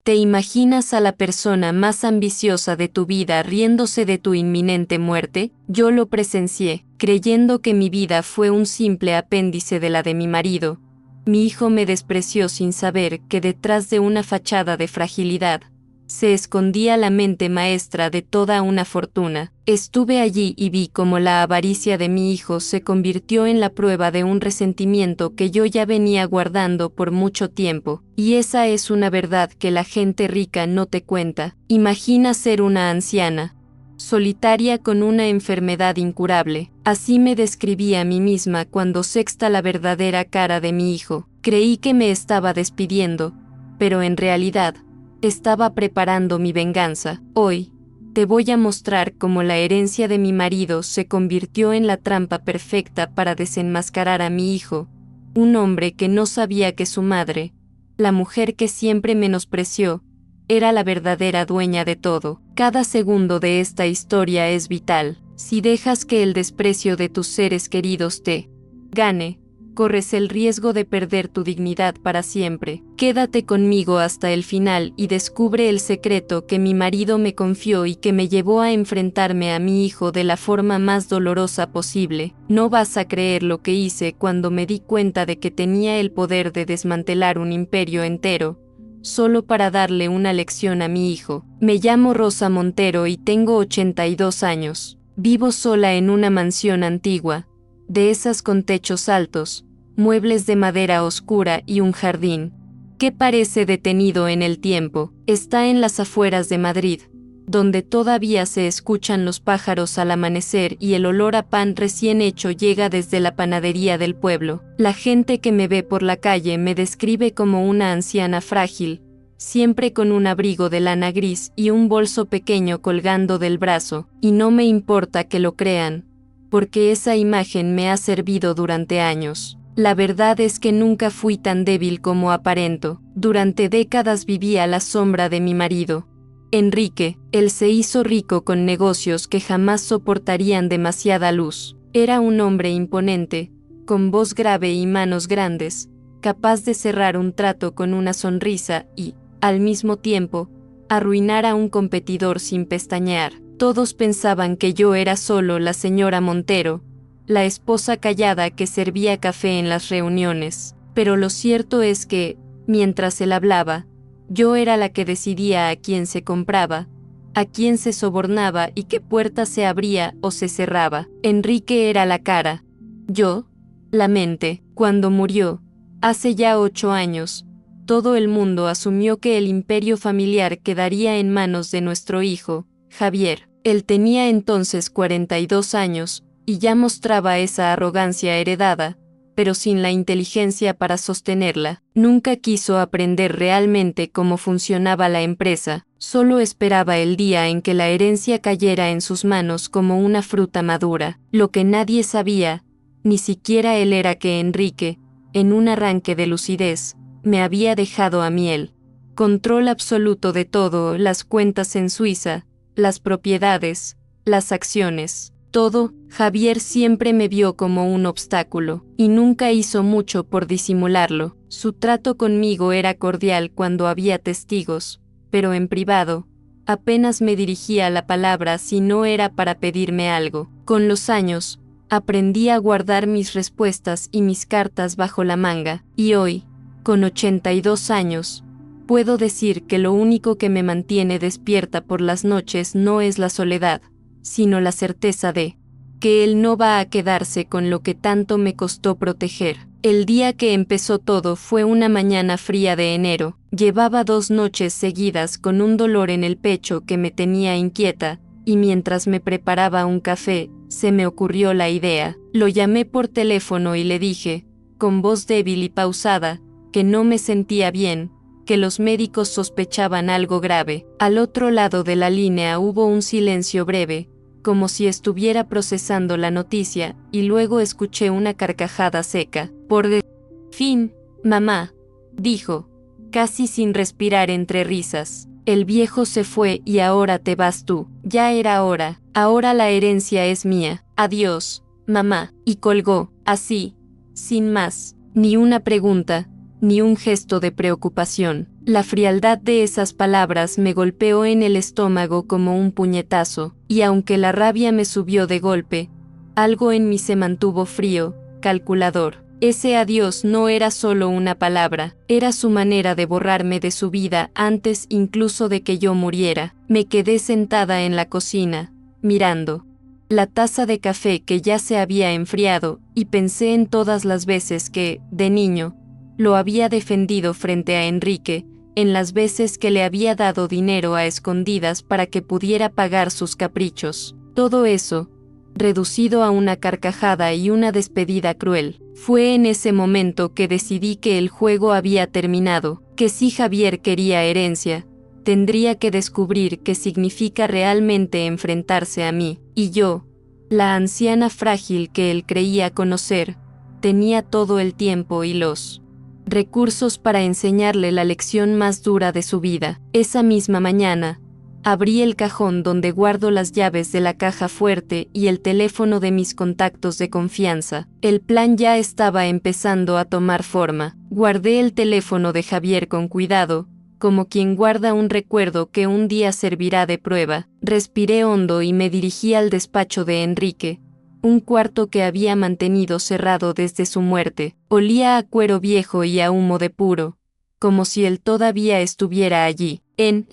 ¿Te imaginas a la persona más ambiciosa de tu vida riéndose de tu inminente muerte? Yo lo presencié, creyendo que mi vida fue un simple apéndice de la de mi marido. Mi hijo me despreció sin saber que detrás de una fachada de fragilidad se escondía la mente maestra de toda una fortuna. Estuve allí y vi cómo la avaricia de mi hijo se convirtió en la prueba de un resentimiento que yo ya venía guardando por mucho tiempo. Y esa es una verdad que la gente rica no te cuenta. Imagina ser una anciana, solitaria con una enfermedad incurable. Así me describí a mí misma cuando sexta la verdadera cara de mi hijo. Creí que me estaba despidiendo, pero en realidad estaba preparando mi venganza. Hoy te voy a mostrar cómo la herencia de mi marido se convirtió en la trampa perfecta para desenmascarar a mi hijo, un hombre que no sabía que su madre, la mujer que siempre menospreció, era la verdadera dueña de todo. Cada segundo de esta historia es vital. Si dejas que el desprecio de tus seres queridos te gane, corres el riesgo de perder tu dignidad para siempre. Quédate conmigo hasta el final y descubre el secreto que mi marido me confió y que me llevó a enfrentarme a mi hijo de la forma más dolorosa posible. No vas a creer lo que hice cuando me di cuenta de que tenía el poder de desmantelar un imperio entero, solo para darle una lección a mi hijo. Me llamo Rosa Montero y tengo 82 años. Vivo sola en una mansión antigua, de esas con techos altos, muebles de madera oscura y un jardín que parece detenido en el tiempo. Está en las afueras de Madrid, donde todavía se escuchan los pájaros al amanecer y el olor a pan recién hecho llega desde la panadería del pueblo. La gente que me ve por la calle me describe como una anciana frágil, siempre con un abrigo de lana gris y un bolso pequeño colgando del brazo, y no me importa que lo crean, porque esa imagen me ha servido durante años. La verdad es que nunca fui tan débil como aparento. Durante décadas viví a la sombra de mi marido, Enrique. Él se hizo rico con negocios que jamás soportarían demasiada luz. Era un hombre imponente, con voz grave y manos grandes, capaz de cerrar un trato con una sonrisa y, al mismo tiempo, arruinar a un competidor sin pestañear. Todos pensaban que yo era solo la señora Montero, la esposa callada que servía café en las reuniones, pero lo cierto es que, mientras él hablaba, yo era la que decidía a quién se compraba, a quién se sobornaba y qué puerta se abría o se cerraba. Enrique era la cara, yo, la mente. Cuando murió, hace ya 8 años, todo el mundo asumió que el imperio familiar quedaría en manos de nuestro hijo, Javier. Él tenía entonces 42 años, y ya mostraba esa arrogancia heredada, pero sin la inteligencia para sostenerla. Nunca quiso aprender realmente cómo funcionaba la empresa, solo esperaba el día en que la herencia cayera en sus manos como una fruta madura. Lo que nadie sabía, ni siquiera él, era que Enrique, en un arranque de lucidez, me había dejado a mí el control absoluto de todo: las cuentas en Suiza, las propiedades, las acciones, todo. Javier siempre me vio como un obstáculo, y nunca hizo mucho por disimularlo. Su trato conmigo era cordial cuando había testigos, pero en privado, apenas me dirigía la palabra si no era para pedirme algo. Con los años, aprendí a guardar mis respuestas y mis cartas bajo la manga, y hoy, con 82 años, puedo decir que lo único que me mantiene despierta por las noches no es la soledad, sino la certeza de que él no va a quedarse con lo que tanto me costó proteger. El día que empezó todo fue una mañana fría de enero. Llevaba 2 noches seguidas con un dolor en el pecho que me tenía inquieta, y mientras me preparaba un café, se me ocurrió la idea. Lo llamé por teléfono y le dije, con voz débil y pausada, que no me sentía bien, que los médicos sospechaban algo grave. Al otro lado de la línea hubo un silencio breve, como si estuviera procesando la noticia, y luego escuché una carcajada seca. Por fin, mamá, dijo, casi sin respirar entre risas. El viejo se fue y ahora te vas tú. Ya era hora. Ahora la herencia es mía. Adiós, mamá. Y colgó, así, sin más, ni una pregunta, ni un gesto de preocupación. La frialdad de esas palabras me golpeó en el estómago como un puñetazo, y aunque la rabia me subió de golpe, algo en mí se mantuvo frío, calculador. Ese adiós no era solo una palabra, era su manera de borrarme de su vida antes incluso de que yo muriera. Me quedé sentada en la cocina, mirando la taza de café que ya se había enfriado, y pensé en todas las veces que, de niño, lo había defendido frente a Enrique, en las veces que le había dado dinero a escondidas para que pudiera pagar sus caprichos. Todo eso, reducido a una carcajada y una despedida cruel. Fue en ese momento que decidí que el juego había terminado, que si Javier quería herencia, tendría que descubrir qué significa realmente enfrentarse a mí, y yo, la anciana frágil que él creía conocer, tenía todo el tiempo y los recursos para enseñarle la lección más dura de su vida. Esa misma mañana, abrí el cajón donde guardo las llaves de la caja fuerte y el teléfono de mis contactos de confianza. El plan ya estaba empezando a tomar forma. Guardé el teléfono de Javier con cuidado, como quien guarda un recuerdo que un día servirá de prueba. Respiré hondo y me dirigí al despacho de Enrique, un cuarto que había mantenido cerrado desde su muerte. Olía a cuero viejo y a humo de puro, como si él todavía estuviera allí. En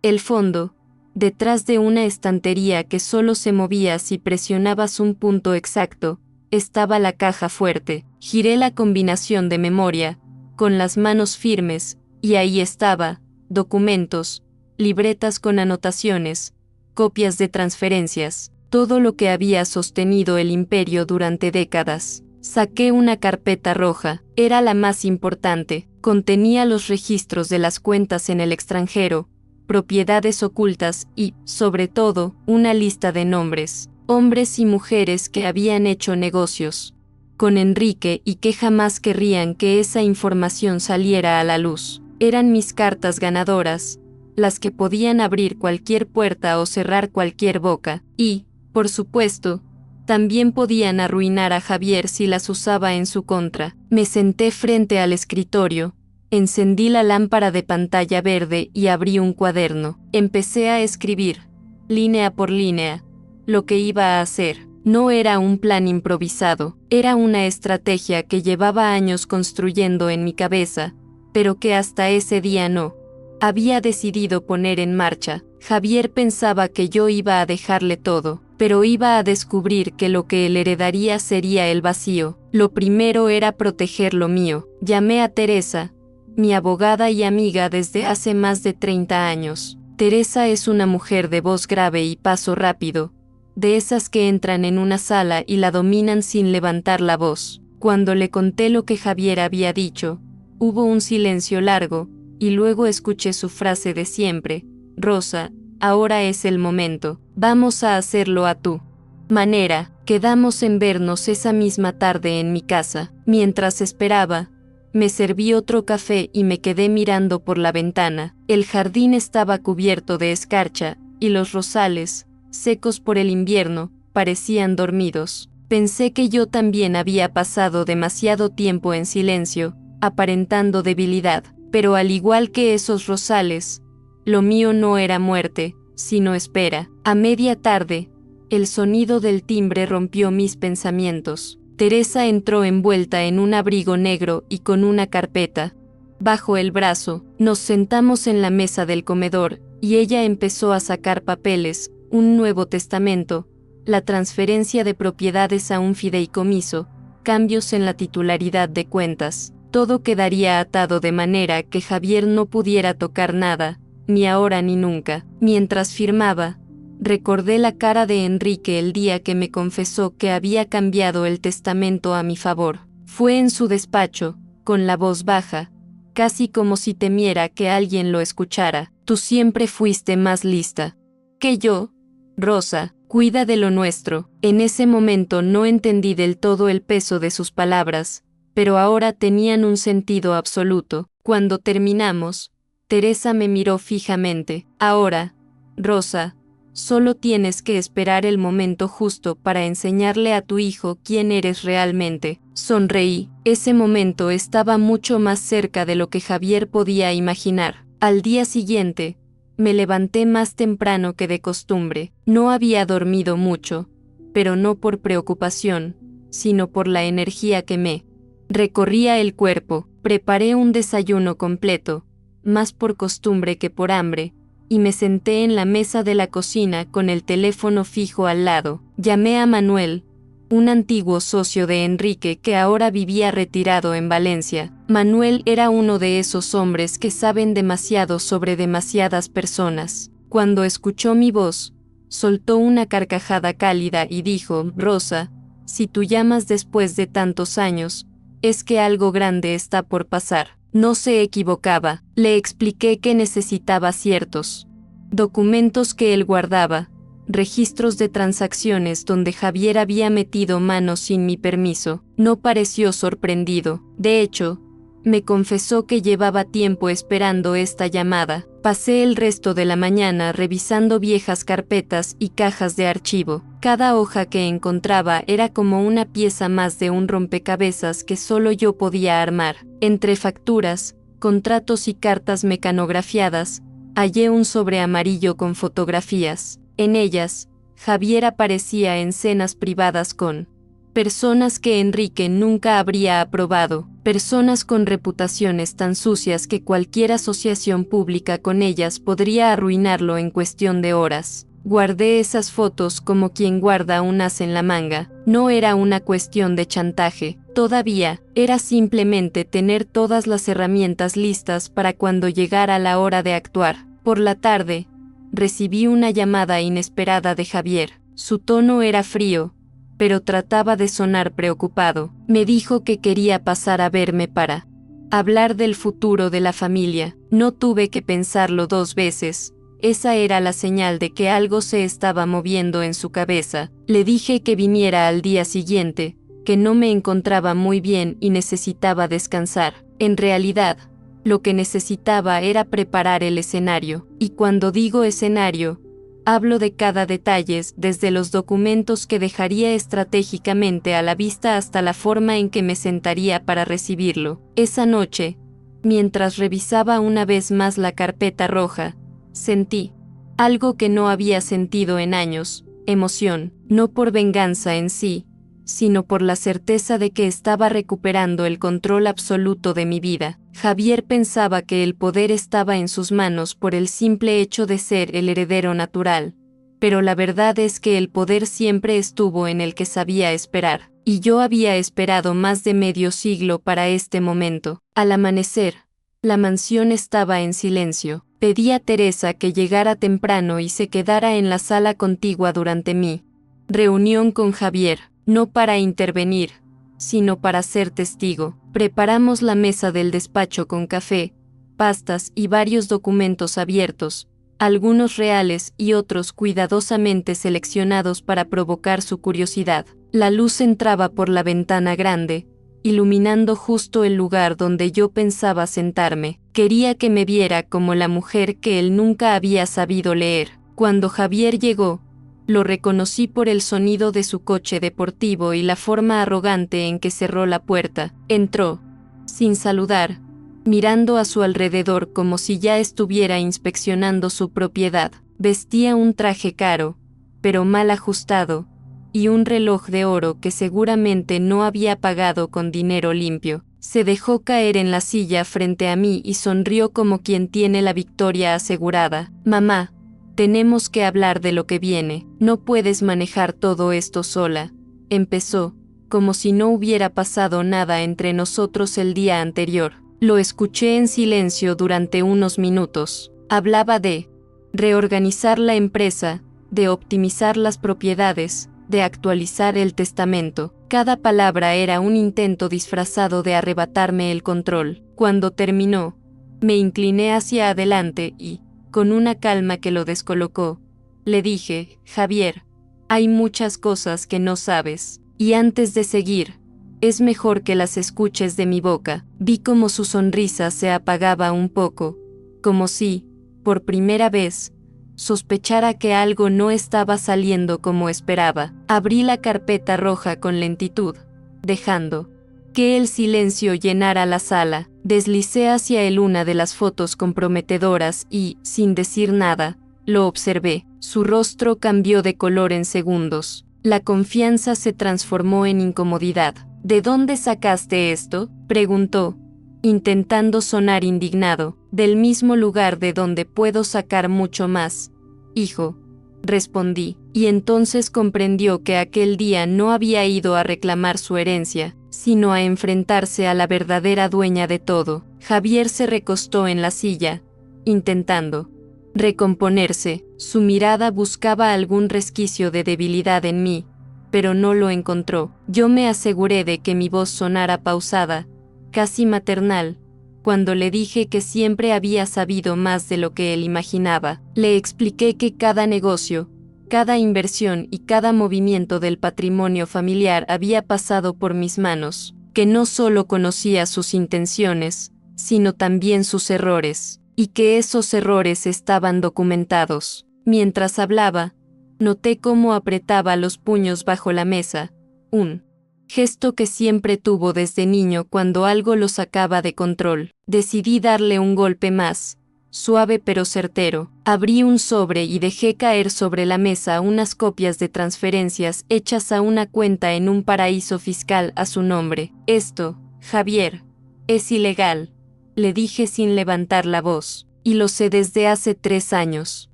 el fondo, detrás de una estantería que solo se movía si presionabas un punto exacto, estaba la caja fuerte. Giré la combinación de memoria, con las manos firmes, y ahí estaba, documentos, libretas con anotaciones, copias de transferencias, todo lo que había sostenido el imperio durante décadas. Saqué una carpeta roja, era la más importante, contenía los registros de las cuentas en el extranjero, propiedades ocultas y, sobre todo, una lista de nombres, hombres y mujeres que habían hecho negocios con Enrique y que jamás querrían que esa información saliera a la luz. Eran mis cartas ganadoras, las que podían abrir cualquier puerta o cerrar cualquier boca, y, por supuesto, también podían arruinar a Javier si las usaba en su contra. Me senté frente al escritorio, encendí la lámpara de pantalla verde y abrí un cuaderno. Empecé a escribir, línea por línea, lo que iba a hacer. No era un plan improvisado, era una estrategia que llevaba años construyendo en mi cabeza, pero que hasta ese día no había decidido poner en marcha. Javier pensaba que yo iba a dejarle todo, pero iba a descubrir que lo que él heredaría sería el vacío. Lo primero era proteger lo mío. Llamé a Teresa, mi abogada y amiga desde hace más de 30 años. Teresa es una mujer de voz grave y paso rápido, de esas que entran en una sala y la dominan sin levantar la voz. Cuando le conté lo que Javier había dicho, hubo un silencio largo, y luego escuché su frase de siempre: Rosa, ahora es el momento, vamos a hacerlo a tu manera. Quedamos en vernos esa misma tarde en mi casa. Mientras esperaba, me serví otro café y me quedé mirando por la ventana. El jardín estaba cubierto de escarcha, y los rosales, secos por el invierno, parecían dormidos. Pensé que yo también había pasado demasiado tiempo en silencio, aparentando debilidad, pero al igual que esos rosales, lo mío no era muerte, sino espera. A media tarde, el sonido del timbre rompió mis pensamientos. Teresa entró envuelta en un abrigo negro y con una carpeta bajo el brazo. Nos sentamos en la mesa del comedor, y ella empezó a sacar papeles, un nuevo testamento, la transferencia de propiedades a un fideicomiso, cambios en la titularidad de cuentas. Todo quedaría atado de manera que Javier no pudiera tocar nada, ni ahora ni nunca. Mientras firmaba, recordé la cara de Enrique el día que me confesó que había cambiado el testamento a mi favor. Fue en su despacho, con la voz baja, casi como si temiera que alguien lo escuchara. Tú siempre fuiste más lista que yo, Rosa, cuida de lo nuestro. En ese momento no entendí del todo el peso de sus palabras, pero ahora tenían un sentido absoluto. Cuando terminamos, Teresa me miró fijamente. Ahora, Rosa, Solo tienes que esperar el momento justo para enseñarle a tu hijo quién eres realmente. Sonreí. Ese momento estaba mucho más cerca de lo que Javier podía imaginar. Al día siguiente, me levanté más temprano que de costumbre. No había dormido mucho, pero no por preocupación, sino por la energía que me recorría el cuerpo. Preparé un desayuno completo, más por costumbre que por hambre, y me senté en la mesa de la cocina con el teléfono fijo al lado. Llamé a Manuel, un antiguo socio de Enrique que ahora vivía retirado en Valencia. Manuel era uno de esos hombres que saben demasiado sobre demasiadas personas. Cuando escuchó mi voz, soltó una carcajada cálida y dijo: Rosa, si tú llamas después de tantos años, es que algo grande está por pasar. No se equivocaba. Le expliqué que necesitaba ciertos documentos que él guardaba, registros de transacciones donde Javier había metido mano sin mi permiso. No pareció sorprendido. De hecho, me confesó que llevaba tiempo esperando esta llamada. Pasé el resto de la mañana revisando viejas carpetas y cajas de archivo. Cada hoja que encontraba era como una pieza más de un rompecabezas que solo yo podía armar. Entre facturas, contratos y cartas mecanografiadas, hallé un sobre amarillo con fotografías. En ellas, Javier aparecía en cenas privadas con personas que Enrique nunca habría aprobado, personas con reputaciones tan sucias que cualquier asociación pública con ellas podría arruinarlo en cuestión de horas. Guardé esas fotos como quien guarda un as en la manga. No era una cuestión de chantaje, todavía, era simplemente tener todas las herramientas listas para cuando llegara la hora de actuar. Por la tarde, recibí una llamada inesperada de Javier. Su tono era frío, pero trataba de sonar preocupado. Me dijo que quería pasar a verme para hablar del futuro de la familia. No tuve que pensarlo dos veces. Esa era la señal de que algo se estaba moviendo en su cabeza. Le dije que viniera al día siguiente, que no me encontraba muy bien y necesitaba descansar. En realidad, lo que necesitaba era preparar el escenario. Y cuando digo escenario, hablo de cada detalle, desde los documentos que dejaría estratégicamente a la vista hasta la forma en que me sentaría para recibirlo. Esa noche, mientras revisaba una vez más la carpeta roja, sentí algo que no había sentido en años: emoción, no por venganza en sí, sino por la certeza de que estaba recuperando el control absoluto de mi vida. Javier pensaba que el poder estaba en sus manos por el simple hecho de ser el heredero natural, pero la verdad es que el poder siempre estuvo en el que sabía esperar, y yo había esperado más de medio siglo para este momento. Al amanecer, la mansión estaba en silencio. Pedí a Teresa que llegara temprano y se quedara en la sala contigua durante mi reunión con Javier, no para intervenir, sino para ser testigo. Preparamos la mesa del despacho con café, pastas y varios documentos abiertos, algunos reales y otros cuidadosamente seleccionados para provocar su curiosidad. La luz entraba por la ventana grande, iluminando justo el lugar donde yo pensaba sentarme. Quería que me viera como la mujer que él nunca había sabido leer. Cuando Javier llegó, lo reconocí por el sonido de su coche deportivo y la forma arrogante en que cerró la puerta. Entró, sin saludar, mirando a su alrededor como si ya estuviera inspeccionando su propiedad. Vestía un traje caro, pero mal ajustado, y un reloj de oro que seguramente no había pagado con dinero limpio. Se dejó caer en la silla frente a mí y sonrió como quien tiene la victoria asegurada. Mamá, tenemos que hablar de lo que viene. No puedes manejar todo esto sola, empezó, como si no hubiera pasado nada entre nosotros el día anterior. Lo escuché en silencio durante unos minutos. Hablaba de reorganizar la empresa, de optimizar las propiedades, de actualizar el testamento. Cada palabra era un intento disfrazado de arrebatarme el control. Cuando terminó, me incliné hacia adelante y, con una calma que lo descolocó, le dije: Javier, hay muchas cosas que no sabes, y antes de seguir, es mejor que las escuches de mi boca. Vi como su sonrisa se apagaba un poco, como si, por primera vez, sospechara que algo no estaba saliendo como esperaba. Abrí la carpeta roja con lentitud, dejando que el silencio llenara la sala. Deslicé hacia él una de las fotos comprometedoras y, sin decir nada, lo observé. Su rostro cambió de color en segundos. La confianza se transformó en incomodidad. ¿De dónde sacaste esto?, preguntó, intentando sonar indignado. Del mismo lugar de donde puedo sacar mucho más, hijo, respondí, y entonces comprendió que aquel día no había ido a reclamar su herencia, sino a enfrentarse a la verdadera dueña de todo. Javier se recostó en la silla, intentando recomponerse. Su mirada buscaba algún resquicio de debilidad en mí, pero no lo encontró. Yo me aseguré de que mi voz sonara pausada, casi maternal, cuando le dije que siempre había sabido más de lo que él imaginaba. Le expliqué que cada negocio, cada inversión y cada movimiento del patrimonio familiar había pasado por mis manos, que no solo conocía sus intenciones, sino también sus errores, y que esos errores estaban documentados. Mientras hablaba, noté cómo apretaba los puños bajo la mesa, un gesto que siempre tuvo desde niño cuando algo lo sacaba de control. Decidí darle un golpe más, suave pero certero. Abrí un sobre y dejé caer sobre la mesa unas copias de transferencias hechas a una cuenta en un paraíso fiscal a su nombre. Esto, Javier, es ilegal, le dije sin levantar la voz, y lo sé desde hace 3 años.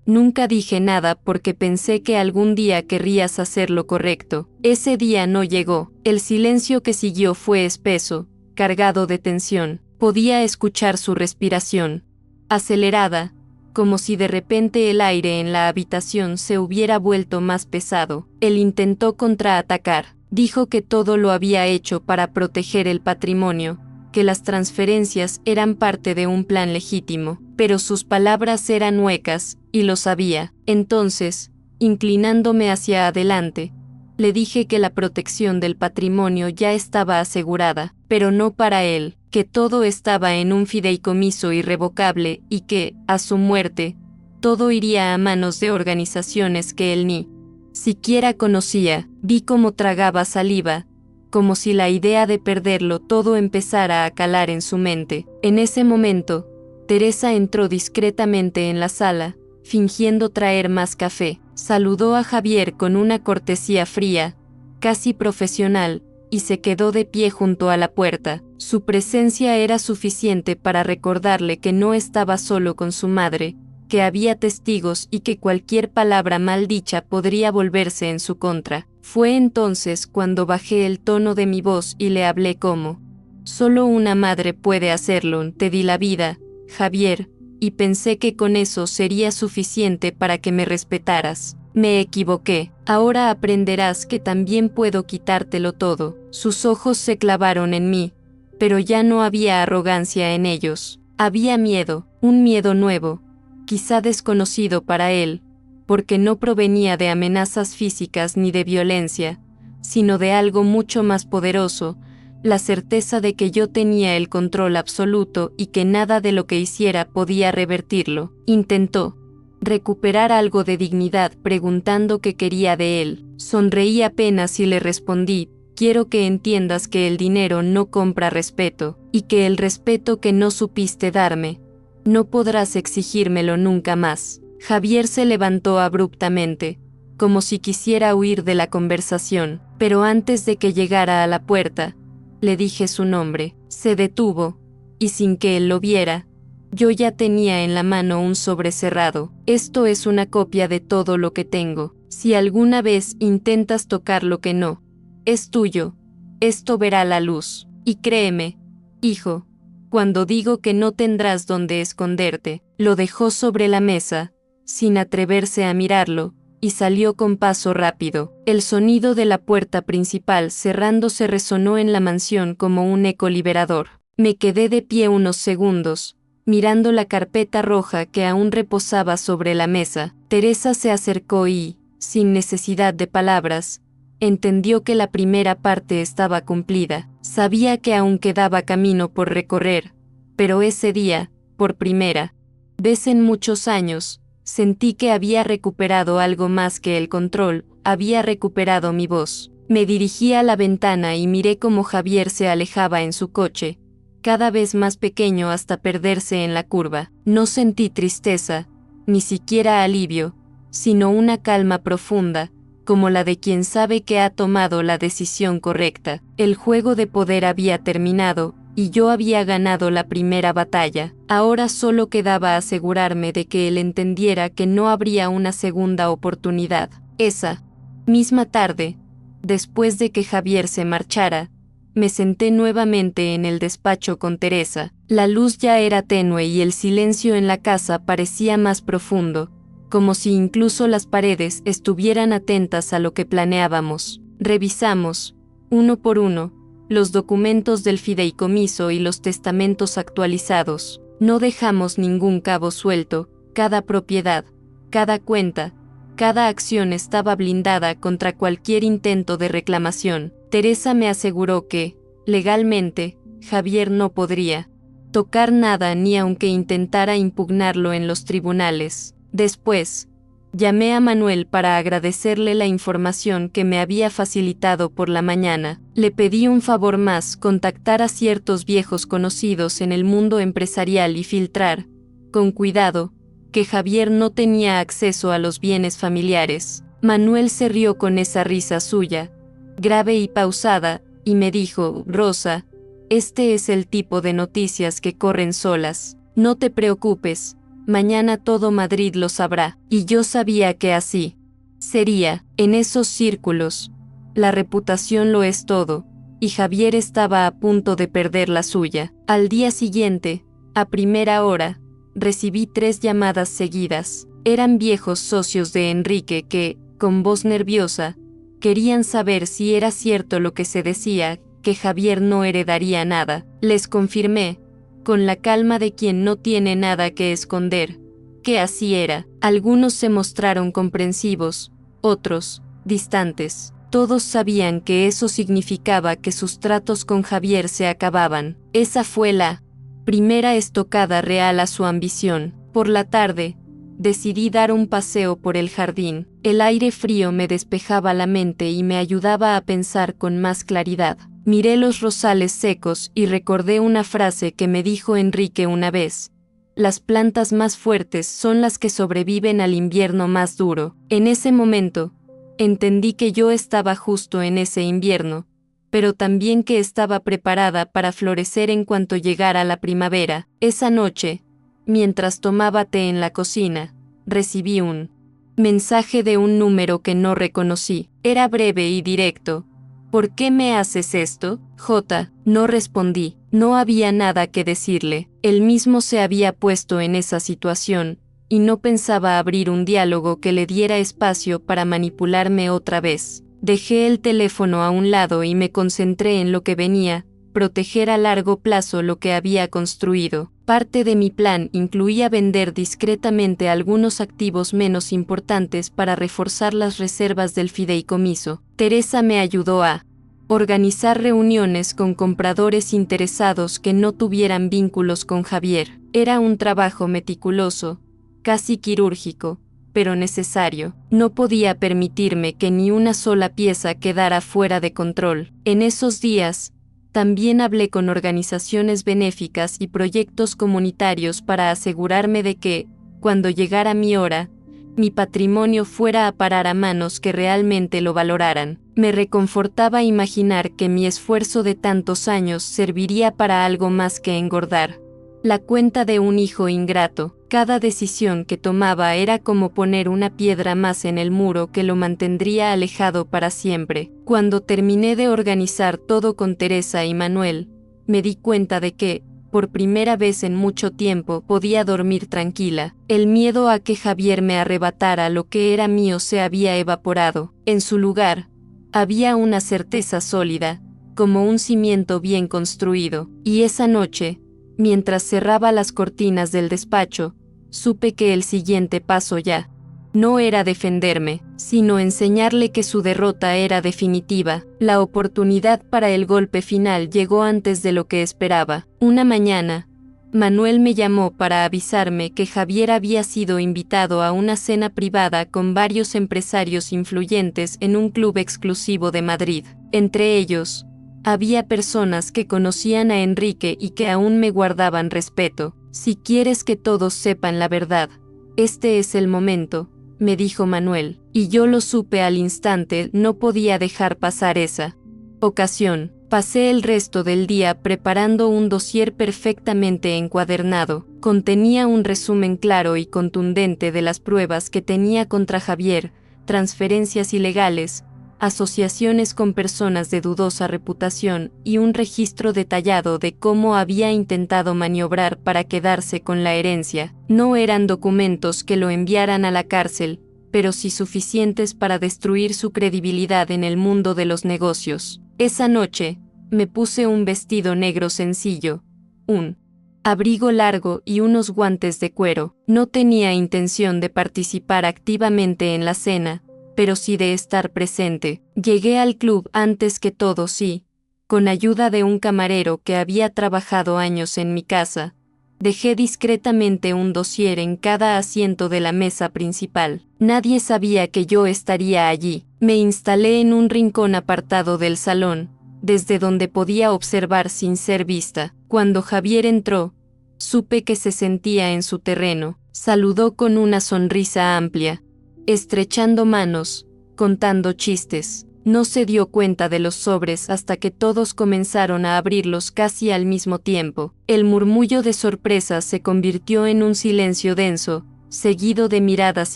Nunca dije nada porque pensé que algún día querrías hacer lo correcto. Ese día no llegó. El silencio que siguió fue espeso, cargado de tensión. Podía escuchar su respiración, acelerada, como si de repente el aire en la habitación se hubiera vuelto más pesado. Él intentó contraatacar. Dijo que todo lo había hecho para proteger el patrimonio, que las transferencias eran parte de un plan legítimo, pero sus palabras eran huecas, y lo sabía. Entonces, inclinándome hacia adelante, le dije que la protección del patrimonio ya estaba asegurada, pero no para él, que todo estaba en un fideicomiso irrevocable y que, a su muerte, todo iría a manos de organizaciones que él ni siquiera conocía. Vi cómo tragaba saliva, como si la idea de perderlo todo empezara a calar en su mente. En ese momento, Teresa entró discretamente en la sala, fingiendo traer más café. Saludó a Javier con una cortesía fría, casi profesional, y se quedó de pie junto a la puerta. Su presencia era suficiente para recordarle que no estaba solo con su madre, que había testigos y que cualquier palabra mal dicha podría volverse en su contra. Fue entonces cuando bajé el tono de mi voz y le hablé como: solo una madre puede hacerlo. Te di la vida, Javier, y pensé que con eso sería suficiente para que me respetaras. Me equivoqué. Ahora aprenderás que también puedo quitártelo todo. Sus ojos se clavaron en mí, pero ya no había arrogancia en ellos. Había miedo, un miedo nuevo, quizá desconocido para él, porque no provenía de amenazas físicas ni de violencia, sino de algo mucho más poderoso, la certeza de que yo tenía el control absoluto y que nada de lo que hiciera podía revertirlo. Intentó recuperar algo de dignidad preguntando qué quería de él. Sonreí apenas y le respondí: quiero que entiendas que el dinero no compra respeto, y que el respeto que no supiste darme, no podrás exigírmelo nunca más. Javier se levantó abruptamente, como si quisiera huir de la conversación, pero antes de que llegara a la puerta, le dije su nombre. Se detuvo, y sin que él lo viera, yo ya tenía en la mano un sobre cerrado. Esto es una copia de todo lo que tengo. Si alguna vez intentas tocar lo que no es tuyo, esto verá la luz. Y créeme, hijo, cuando digo que no tendrás dónde esconderte. Lo dejó sobre la mesa, sin atreverse a mirarlo, y salió con paso rápido. El sonido de la puerta principal cerrándose resonó en la mansión como un eco liberador. Me quedé de pie unos segundos, mirando la carpeta roja que aún reposaba sobre la mesa. Teresa se acercó y, sin necesidad de palabras, entendió que la primera parte estaba cumplida. Sabía que aún quedaba camino por recorrer, pero ese día, por primera vez en muchos años, Sentí que había recuperado algo más que el control, había recuperado mi voz. Me dirigí a la ventana y miré cómo Javier se alejaba en su coche, cada vez más pequeño hasta perderse en la curva. No sentí tristeza, ni siquiera alivio, sino una calma profunda, como la de quien sabe que ha tomado la decisión correcta. El juego de poder había terminado, y yo había ganado la primera batalla. Ahora solo quedaba asegurarme de que él entendiera que no habría una segunda oportunidad. Esa misma tarde, después de que Javier se marchara, me senté nuevamente en el despacho con Teresa. La luz ya era tenue y el silencio en la casa parecía más profundo, como si incluso las paredes estuvieran atentas a lo que planeábamos. Revisamos, uno por uno, los documentos del fideicomiso y los testamentos actualizados. No dejamos ningún cabo suelto, cada propiedad, cada cuenta, cada acción estaba blindada contra cualquier intento de reclamación. Teresa me aseguró que, legalmente, Javier no podría tocar nada ni aunque intentara impugnarlo en los tribunales. Después, llamé a Manuel para agradecerle la información que me había facilitado por la mañana. Le pedí un favor más: contactar a ciertos viejos conocidos en el mundo empresarial y filtrar, con cuidado, que Javier no tenía acceso a los bienes familiares. Manuel se rió con esa risa suya, grave y pausada, y me dijo: Rosa, este es el tipo de noticias que corren solas. No te preocupes, mañana todo Madrid lo sabrá. Y yo sabía que así sería. En esos círculos, la reputación lo es todo, y Javier estaba a punto de perder la suya. Al día siguiente, a primera hora, recibí 3 llamadas seguidas. Eran viejos socios de Enrique que, con voz nerviosa, querían saber si era cierto lo que se decía, que Javier no heredaría nada. Les confirmé, con la calma de quien no tiene nada que esconder, que así era. Algunos se mostraron comprensivos, otros, distantes. Todos sabían que eso significaba que sus tratos con Javier se acababan. Esa fue la primera estocada real a su ambición. Por la tarde, decidí dar un paseo por el jardín. El aire frío me despejaba la mente y me ayudaba a pensar con más claridad. Miré los rosales secos y recordé una frase que me dijo Enrique una vez: las plantas más fuertes son las que sobreviven al invierno más duro. En ese momento, entendí que yo estaba justo en ese invierno, pero también que estaba preparada para florecer en cuanto llegara la primavera. Esa noche, mientras tomaba té en la cocina, recibí un mensaje de un número que no reconocí. Era breve y directo. ¿Por qué me haces esto, J? No respondí. No había nada que decirle. Él mismo se había puesto en esa situación, y no pensaba abrir un diálogo que le diera espacio para manipularme otra vez. Dejé el teléfono a un lado y me concentré en lo que venía: proteger a largo plazo lo que había construido. Parte de mi plan incluía vender discretamente algunos activos menos importantes para reforzar las reservas del fideicomiso. Teresa me ayudó a organizar reuniones con compradores interesados que no tuvieran vínculos con Javier. Era un trabajo meticuloso, casi quirúrgico, pero necesario. No podía permitirme que ni una sola pieza quedara fuera de control. En esos días, también hablé con organizaciones benéficas y proyectos comunitarios para asegurarme de que, cuando llegara mi hora, mi patrimonio fuera a parar a manos que realmente lo valoraran. Me reconfortaba imaginar que mi esfuerzo de tantos años serviría para algo más que engordar la cuenta de un hijo ingrato. Cada decisión que tomaba era como poner una piedra más en el muro que lo mantendría alejado para siempre. Cuando terminé de organizar todo con Teresa y Manuel, me di cuenta de que, por primera vez en mucho tiempo, podía dormir tranquila. El miedo a que Javier me arrebatara lo que era mío se había evaporado. En su lugar, había una certeza sólida, como un cimiento bien construido. Y esa noche, mientras cerraba las cortinas del despacho, supe que el siguiente paso ya no era defenderme, sino enseñarle que su derrota era definitiva. La oportunidad para el golpe final llegó antes de lo que esperaba. Una mañana, Manuel me llamó para avisarme que Javier había sido invitado a una cena privada con varios empresarios influyentes en un club exclusivo de Madrid. Entre ellos, había personas que conocían a Enrique y que aún me guardaban respeto. Si quieres que todos sepan la verdad, este es el momento, me dijo Manuel, y yo lo supe al instante, no podía dejar pasar esa ocasión. Pasé el resto del día preparando un dossier perfectamente encuadernado. Contenía un resumen claro y contundente de las pruebas que tenía contra Javier, transferencias ilegales, asociaciones con personas de dudosa reputación y un registro detallado de cómo había intentado maniobrar para quedarse con la herencia. No eran documentos que lo enviaran a la cárcel, pero sí suficientes para destruir su credibilidad en el mundo de los negocios. Esa noche, me puse un vestido negro sencillo, un abrigo largo y unos guantes de cuero. No tenía intención de participar activamente en la cena, pero sí de estar presente. Llegué al club antes que todos y, con ayuda de un camarero que había trabajado años en mi casa, dejé discretamente un dossier en cada asiento de la mesa principal. Nadie sabía que yo estaría allí. Me instalé en un rincón apartado del salón, desde donde podía observar sin ser vista. Cuando Javier entró, supe que se sentía en su terreno. Saludó con una sonrisa amplia, estrechando manos, contando chistes. No se dio cuenta de los sobres hasta que todos comenzaron a abrirlos casi al mismo tiempo. El murmullo de sorpresa se convirtió en un silencio denso, seguido de miradas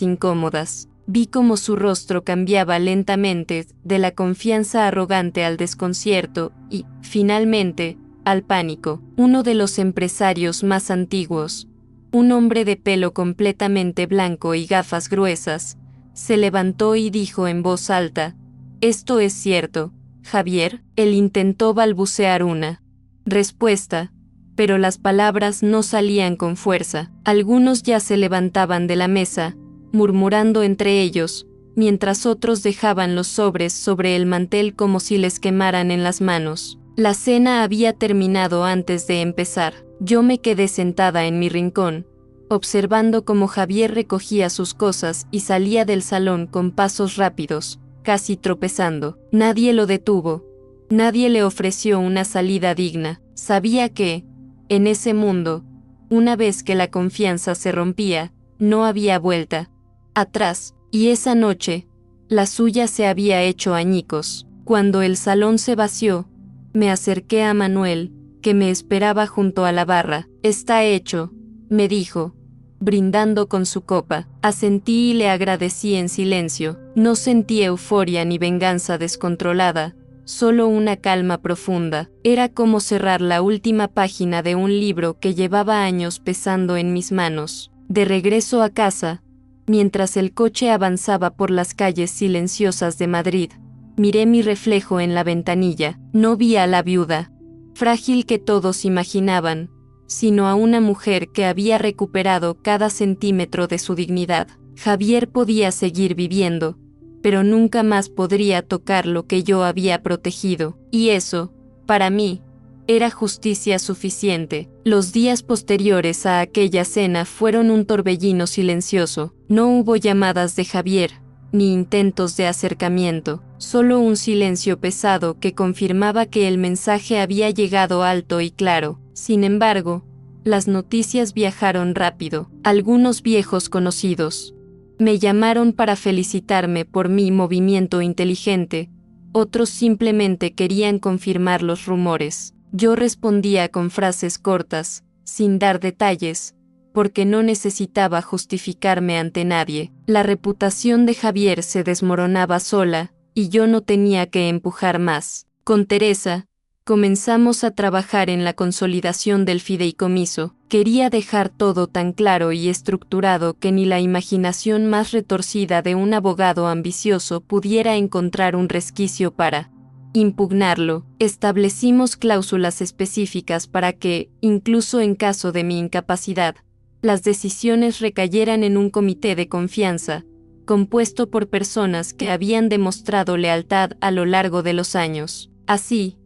incómodas. Vi cómo su rostro cambiaba lentamente, de la confianza arrogante al desconcierto y, finalmente, al pánico. Uno de los empresarios más antiguos, un hombre de pelo completamente blanco y gafas gruesas, se levantó y dijo en voz alta: «¿Esto es cierto, Javier?». Él intentó balbucear una respuesta, pero las palabras no salían con fuerza. Algunos ya se levantaban de la mesa, murmurando entre ellos, mientras otros dejaban los sobres sobre el mantel como si les quemaran en las manos. La cena había terminado antes de empezar. Yo me quedé sentada en mi rincón, observando cómo Javier recogía sus cosas y salía del salón con pasos rápidos, casi tropezando. Nadie lo detuvo. Nadie le ofreció una salida digna. Sabía que, en ese mundo, una vez que la confianza se rompía, no había vuelta atrás, y esa noche, la suya se había hecho añicos. Cuando el salón se vació, me acerqué a Manuel, que me esperaba junto a la barra. «Está hecho», me dijo, brindando con su copa. Asentí y le agradecí en silencio. No sentí euforia ni venganza descontrolada, solo una calma profunda. Era como cerrar la última página de un libro que llevaba años pesando en mis manos. De regreso a casa, mientras el coche avanzaba por las calles silenciosas de Madrid, miré mi reflejo en la ventanilla. No vi a la viuda frágil que todos imaginaban, sino a una mujer que había recuperado cada centímetro de su dignidad. Javier podía seguir viviendo, pero nunca más podría tocar lo que yo había protegido, y eso, para mí, era justicia suficiente. Los días posteriores a aquella cena fueron un torbellino silencioso. No hubo llamadas de Javier, ni intentos de acercamiento, solo un silencio pesado que confirmaba que el mensaje había llegado alto y claro. Sin embargo, las noticias viajaron rápido. Algunos viejos conocidos me llamaron para felicitarme por mi movimiento inteligente, otros simplemente querían confirmar los rumores. Yo respondía con frases cortas, sin dar detalles, porque no necesitaba justificarme ante nadie. La reputación de Javier se desmoronaba sola, y yo no tenía que empujar más. Con Teresa, comenzamos a trabajar en la consolidación del fideicomiso. Quería dejar todo tan claro y estructurado que ni la imaginación más retorcida de un abogado ambicioso pudiera encontrar un resquicio para impugnarlo. Establecimos cláusulas específicas para que, incluso en caso de mi incapacidad, las decisiones recayeran en un comité de confianza, compuesto por personas que habían demostrado lealtad a lo largo de los años. Así,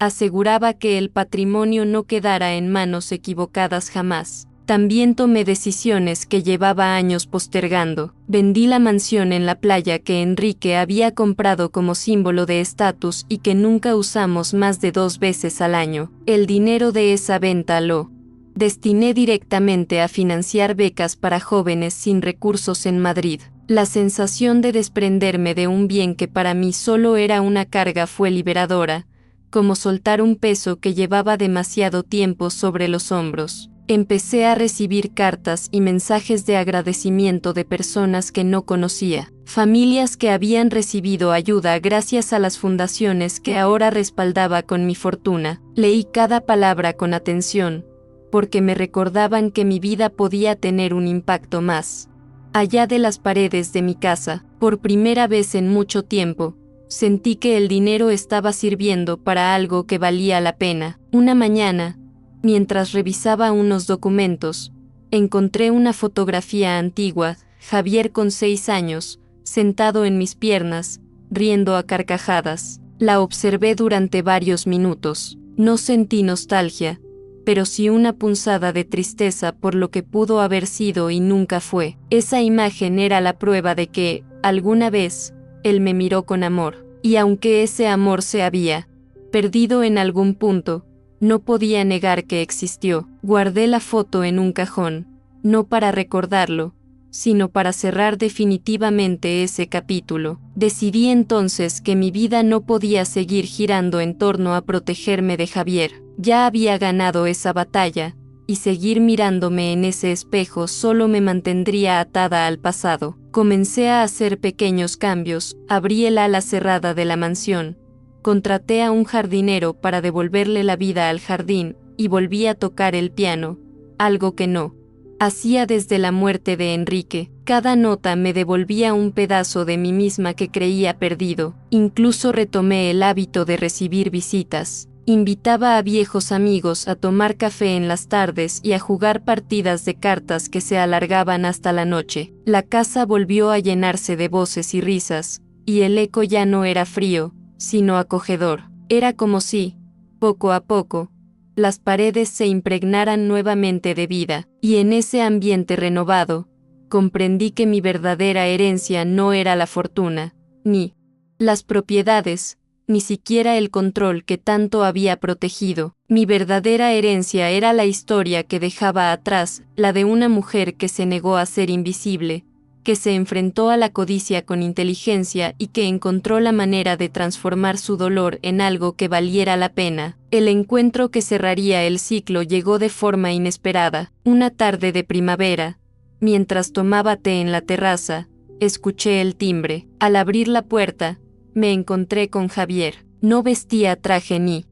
aseguraba que el patrimonio no quedara en manos equivocadas jamás. También tomé decisiones que llevaba años postergando. Vendí la mansión en la playa que Enrique había comprado como símbolo de estatus y que nunca usamos más de 2 veces al año. El dinero de esa venta lo destiné directamente a financiar becas para jóvenes sin recursos en Madrid. La sensación de desprenderme de un bien que para mí solo era una carga fue liberadora, como soltar un peso que llevaba demasiado tiempo sobre los hombros. Empecé a recibir cartas y mensajes de agradecimiento de personas que no conocía, familias que habían recibido ayuda gracias a las fundaciones que ahora respaldaba con mi fortuna. Leí cada palabra con atención, porque me recordaban que mi vida podía tener un impacto más allá de las paredes de mi casa. Por primera vez en mucho tiempo, sentí que el dinero estaba sirviendo para algo que valía la pena. Una mañana, mientras revisaba unos documentos, encontré una fotografía antigua, Javier con 6 años, sentado en mis piernas, riendo a carcajadas. La observé durante varios minutos. No sentí nostalgia, pero sí una punzada de tristeza por lo que pudo haber sido y nunca fue. Esa imagen era la prueba de que, alguna vez, él me miró con amor, y aunque ese amor se había perdido en algún punto, no podía negar que existió. Guardé la foto en un cajón, no para recordarlo, sino para cerrar definitivamente ese capítulo. Decidí entonces que mi vida no podía seguir girando en torno a protegerme de Javier. Ya había ganado esa batalla, y seguir mirándome en ese espejo solo me mantendría atada al pasado. Comencé a hacer pequeños cambios, abrí el ala cerrada de la mansión, contraté a un jardinero para devolverle la vida al jardín, y volví a tocar el piano, algo que no hacía desde la muerte de Enrique. Cada nota me devolvía un pedazo de mí misma que creía perdido. Incluso retomé el hábito de recibir visitas. Invitaba a viejos amigos a tomar café en las tardes y a jugar partidas de cartas que se alargaban hasta la noche. La casa volvió a llenarse de voces y risas, y el eco ya no era frío, sino acogedor. Era como si, poco a poco, las paredes se impregnaran nuevamente de vida, y en ese ambiente renovado, comprendí que mi verdadera herencia no era la fortuna, ni las propiedades, ni siquiera el control que tanto había protegido. Mi verdadera herencia era la historia que dejaba atrás, la de una mujer que se negó a ser invisible, que se enfrentó a la codicia con inteligencia y que encontró la manera de transformar su dolor en algo que valiera la pena. El encuentro que cerraría el ciclo llegó de forma inesperada. Una tarde de primavera, mientras tomaba té en la terraza, escuché el timbre. Al abrir la puerta, me encontré con Javier. No vestía traje ni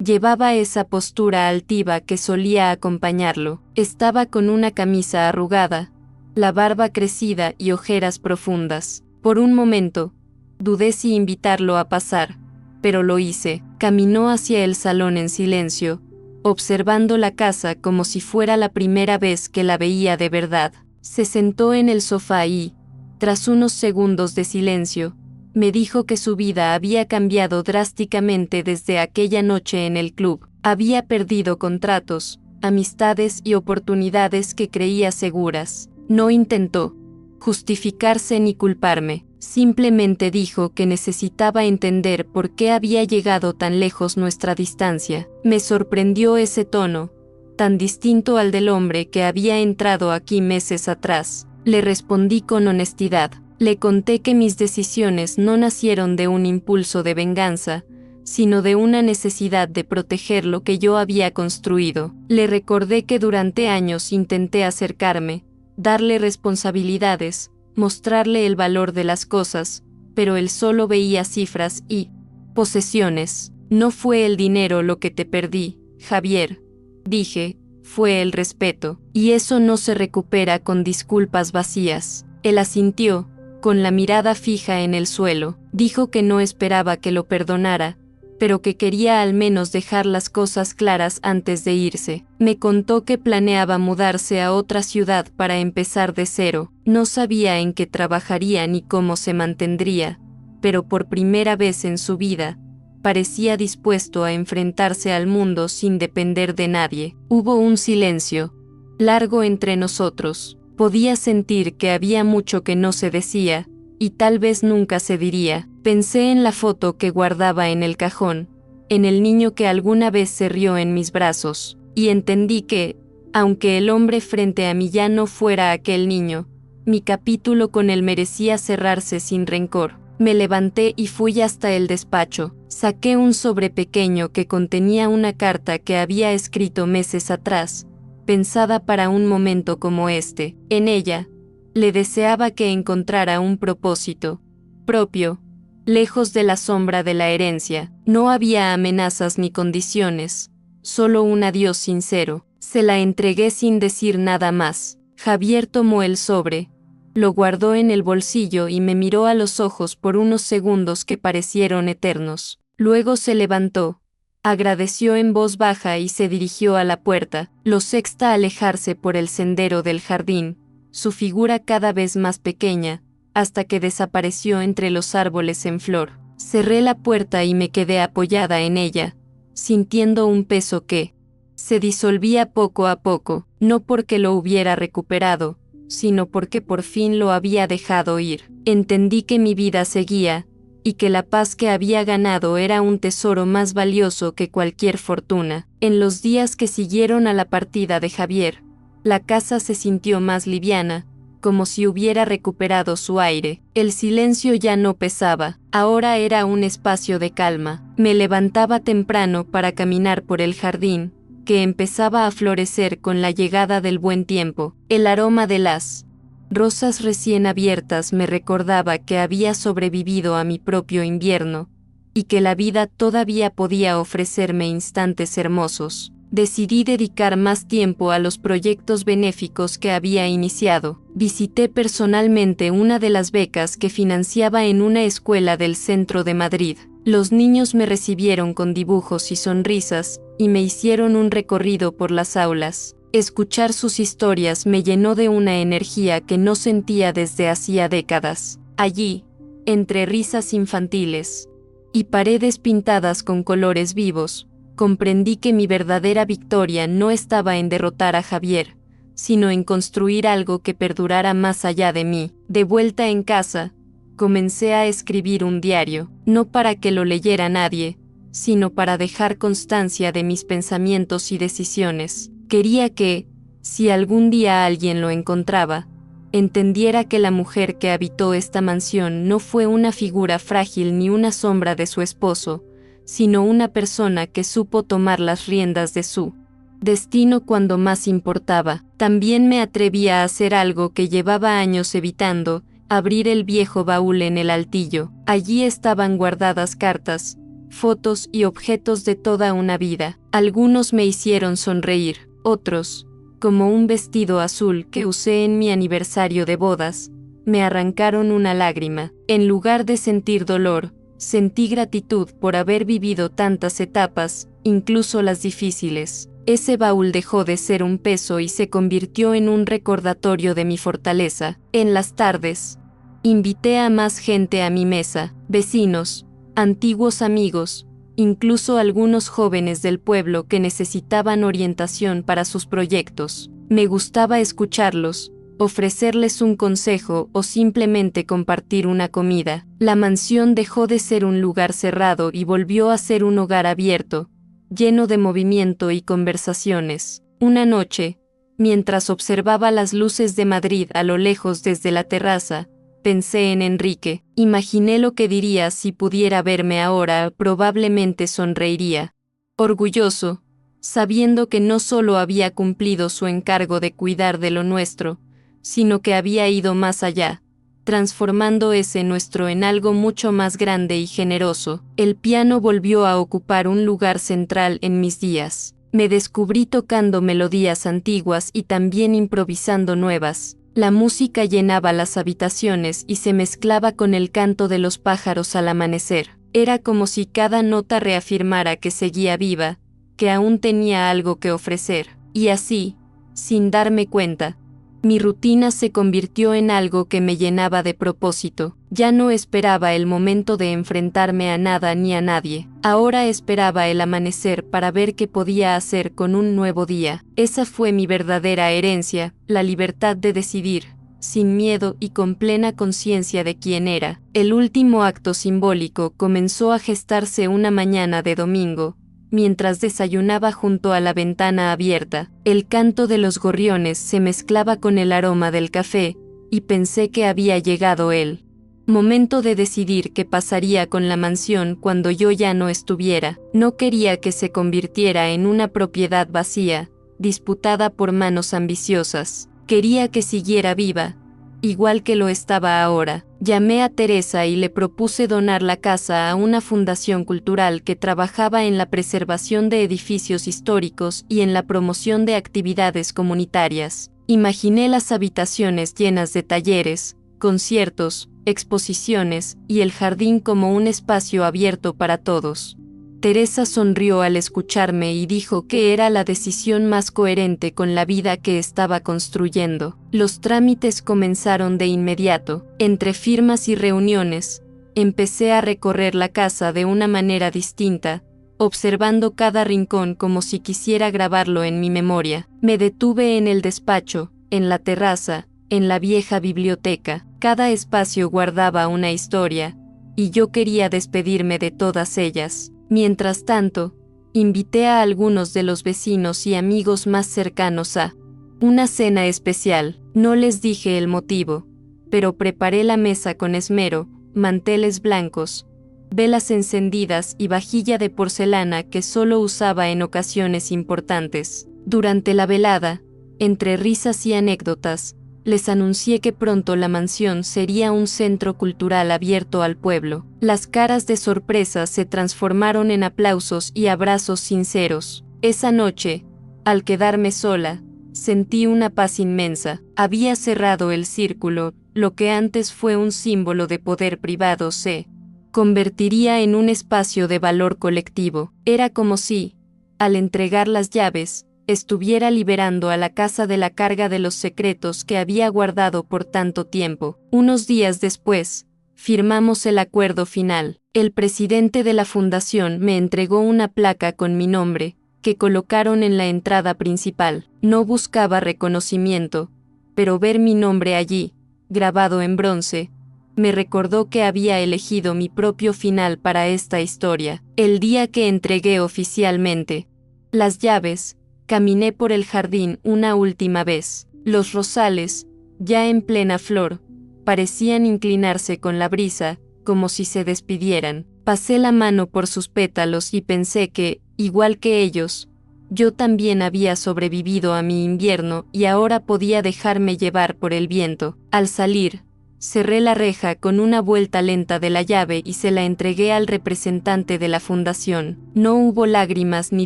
llevaba esa postura altiva que solía acompañarlo. Estaba con una camisa arrugada, la barba crecida y ojeras profundas. Por un momento, dudé si invitarlo a pasar, pero lo hice. Caminó hacia el salón en silencio, observando la casa como si fuera la primera vez que la veía de verdad. Se sentó en el sofá y, tras unos segundos de silencio, me dijo que su vida había cambiado drásticamente desde aquella noche en el club. Había perdido contratos, amistades y oportunidades que creía seguras. No intentó justificarse ni culparme, simplemente dijo que necesitaba entender por qué había llegado tan lejos nuestra distancia. Me sorprendió ese tono, tan distinto al del hombre que había entrado aquí meses atrás. Le respondí con honestidad. Le conté que mis decisiones no nacieron de un impulso de venganza, sino de una necesidad de proteger lo que yo había construido. Le recordé que durante años intenté acercarme, darle responsabilidades, mostrarle el valor de las cosas, pero él solo veía cifras y posesiones. No fue el dinero lo que te perdí, Javier, dije, fue el respeto, y eso no se recupera con disculpas vacías. Él asintió, con la mirada fija en el suelo. Dijo que no esperaba que lo perdonara, pero que quería al menos dejar las cosas claras antes de irse. Me contó que planeaba mudarse a otra ciudad para empezar de cero. No sabía en qué trabajaría ni cómo se mantendría, pero por primera vez en su vida, parecía dispuesto a enfrentarse al mundo sin depender de nadie. Hubo un silencio largo entre nosotros. Podía sentir que había mucho que no se decía, y tal vez nunca se diría. Pensé en la foto que guardaba en el cajón, en el niño que alguna vez se rió en mis brazos, y entendí que, aunque el hombre frente a mí ya no fuera aquel niño, mi capítulo con él merecía cerrarse sin rencor. Me levanté y fui hasta el despacho. Saqué un sobre pequeño que contenía una carta que había escrito meses atrás, pensada para un momento como este. En ella, le deseaba que encontrara un propósito propio, lejos de la sombra de la herencia. No había amenazas ni condiciones, solo un adiós sincero. Se la entregué sin decir nada más. Javier tomó el sobre, lo guardó en el bolsillo y me miró a los ojos por unos segundos que parecieron eternos. Luego se levantó, agradeció en voz baja y se dirigió a la puerta. Lo sexta alejarse por el sendero del jardín, su figura cada vez más pequeña, hasta que desapareció entre los árboles en flor. Cerré la puerta y me quedé apoyada en ella, sintiendo un peso que se disolvía poco a poco, no porque lo hubiera recuperado, sino porque por fin lo había dejado ir. Entendí que mi vida seguía, y que la paz que había ganado era un tesoro más valioso que cualquier fortuna. En los días que siguieron a la partida de Javier, la casa se sintió más liviana, como si hubiera recuperado su aire. El silencio ya no pesaba, ahora era un espacio de calma. Me levantaba temprano para caminar por el jardín, que empezaba a florecer con la llegada del buen tiempo. El aroma de las rosas recién abiertas me recordaba que había sobrevivido a mi propio invierno, y que la vida todavía podía ofrecerme instantes hermosos. Decidí dedicar más tiempo a los proyectos benéficos que había iniciado. Visité personalmente una de las becas que financiaba en una escuela del centro de Madrid. Los niños me recibieron con dibujos y sonrisas, y me hicieron un recorrido por las aulas. Escuchar sus historias me llenó de una energía que no sentía desde hacía décadas. Allí, entre risas infantiles y paredes pintadas con colores vivos, comprendí que mi verdadera victoria no estaba en derrotar a Javier, sino en construir algo que perdurara más allá de mí. De vuelta en casa, comencé a escribir un diario, no para que lo leyera nadie, sino para dejar constancia de mis pensamientos y decisiones. Quería que, si algún día alguien lo encontraba, entendiera que la mujer que habitó esta mansión no fue una figura frágil ni una sombra de su esposo, sino una persona que supo tomar las riendas de su destino cuando más importaba. También me atreví a hacer algo que llevaba años evitando, abrir el viejo baúl en el altillo. Allí estaban guardadas cartas, fotos y objetos de toda una vida. Algunos me hicieron sonreír, otros, como un vestido azul que usé en mi aniversario de bodas, me arrancaron una lágrima. En lugar de sentir dolor, sentí gratitud por haber vivido tantas etapas, incluso las difíciles. Ese baúl dejó de ser un peso y se convirtió en un recordatorio de mi fortaleza. En las tardes, invité a más gente a mi mesa, vecinos, antiguos amigos, incluso algunos jóvenes del pueblo que necesitaban orientación para sus proyectos. Me gustaba escucharlos, ofrecerles un consejo o simplemente compartir una comida. La mansión dejó de ser un lugar cerrado y volvió a ser un hogar abierto, lleno de movimiento y conversaciones. Una noche, mientras observaba las luces de Madrid a lo lejos desde la terraza, pensé en Enrique. Imaginé lo que diría si pudiera verme ahora. Probablemente sonreiría, orgulloso, sabiendo que no solo había cumplido su encargo de cuidar de lo nuestro, sino que había ido más allá, transformando ese nuestro en algo mucho más grande y generoso. El piano volvió a ocupar un lugar central en mis días. Me descubrí tocando melodías antiguas y también improvisando nuevas. La música llenaba las habitaciones y se mezclaba con el canto de los pájaros al amanecer. Era como si cada nota reafirmara que seguía viva, que aún tenía algo que ofrecer. Y así, sin darme cuenta, Mi rutina se convirtió en algo que me llenaba de propósito. Ya no esperaba el momento de enfrentarme a nada ni a nadie. Ahora esperaba el amanecer para ver qué podía hacer con un nuevo día. Esa fue mi verdadera herencia, la libertad de decidir, sin miedo y con plena conciencia de quién era. El último acto simbólico comenzó a gestarse una mañana de domingo. Mientras desayunaba junto a la ventana abierta, el canto de los gorriones se mezclaba con el aroma del café, y pensé que había llegado el momento de decidir qué pasaría con la mansión cuando yo ya no estuviera. No quería que se convirtiera en una propiedad vacía, disputada por manos ambiciosas. Quería que siguiera viva, igual que lo estaba ahora. Llamé a Teresa y le propuse donar la casa a una fundación cultural que trabajaba en la preservación de edificios históricos y en la promoción de actividades comunitarias. Imaginé las habitaciones llenas de talleres, conciertos, exposiciones y el jardín como un espacio abierto para todos. Teresa sonrió al escucharme y dijo que era la decisión más coherente con la vida que estaba construyendo. Los trámites comenzaron de inmediato. Entre firmas y reuniones, empecé a recorrer la casa de una manera distinta, observando cada rincón como si quisiera grabarlo en mi memoria. Me detuve en el despacho, en la terraza, en la vieja biblioteca. Cada espacio guardaba una historia, y yo quería despedirme de todas ellas. Mientras tanto, invité a algunos de los vecinos y amigos más cercanos a una cena especial. No les dije el motivo, pero preparé la mesa con esmero, manteles blancos, velas encendidas y vajilla de porcelana que solo usaba en ocasiones importantes. Durante la velada, entre risas y anécdotas, les anuncié que pronto la mansión sería un centro cultural abierto al pueblo. Las caras de sorpresa se transformaron en aplausos y abrazos sinceros. Esa noche, al quedarme sola, sentí una paz inmensa. Había cerrado el círculo, lo que antes fue un símbolo de poder privado se convertiría en un espacio de valor colectivo. Era como si, al entregar las llaves, estuviera liberando a la casa de la carga de los secretos que había guardado por tanto tiempo. Unos días después, firmamos el acuerdo final. El presidente de la fundación me entregó una placa con mi nombre, que colocaron en la entrada principal. No buscaba reconocimiento, pero ver mi nombre allí, grabado en bronce, me recordó que había elegido mi propio final para esta historia. El día que entregué oficialmente las llaves, caminé por el jardín una última vez. Los rosales, ya en plena flor, parecían inclinarse con la brisa, como si se despidieran. Pasé la mano por sus pétalos y pensé que, igual que ellos, yo también había sobrevivido a mi invierno y ahora podía dejarme llevar por el viento. Al salir, cerré la reja con una vuelta lenta de la llave y se la entregué al representante de la fundación. No hubo lágrimas ni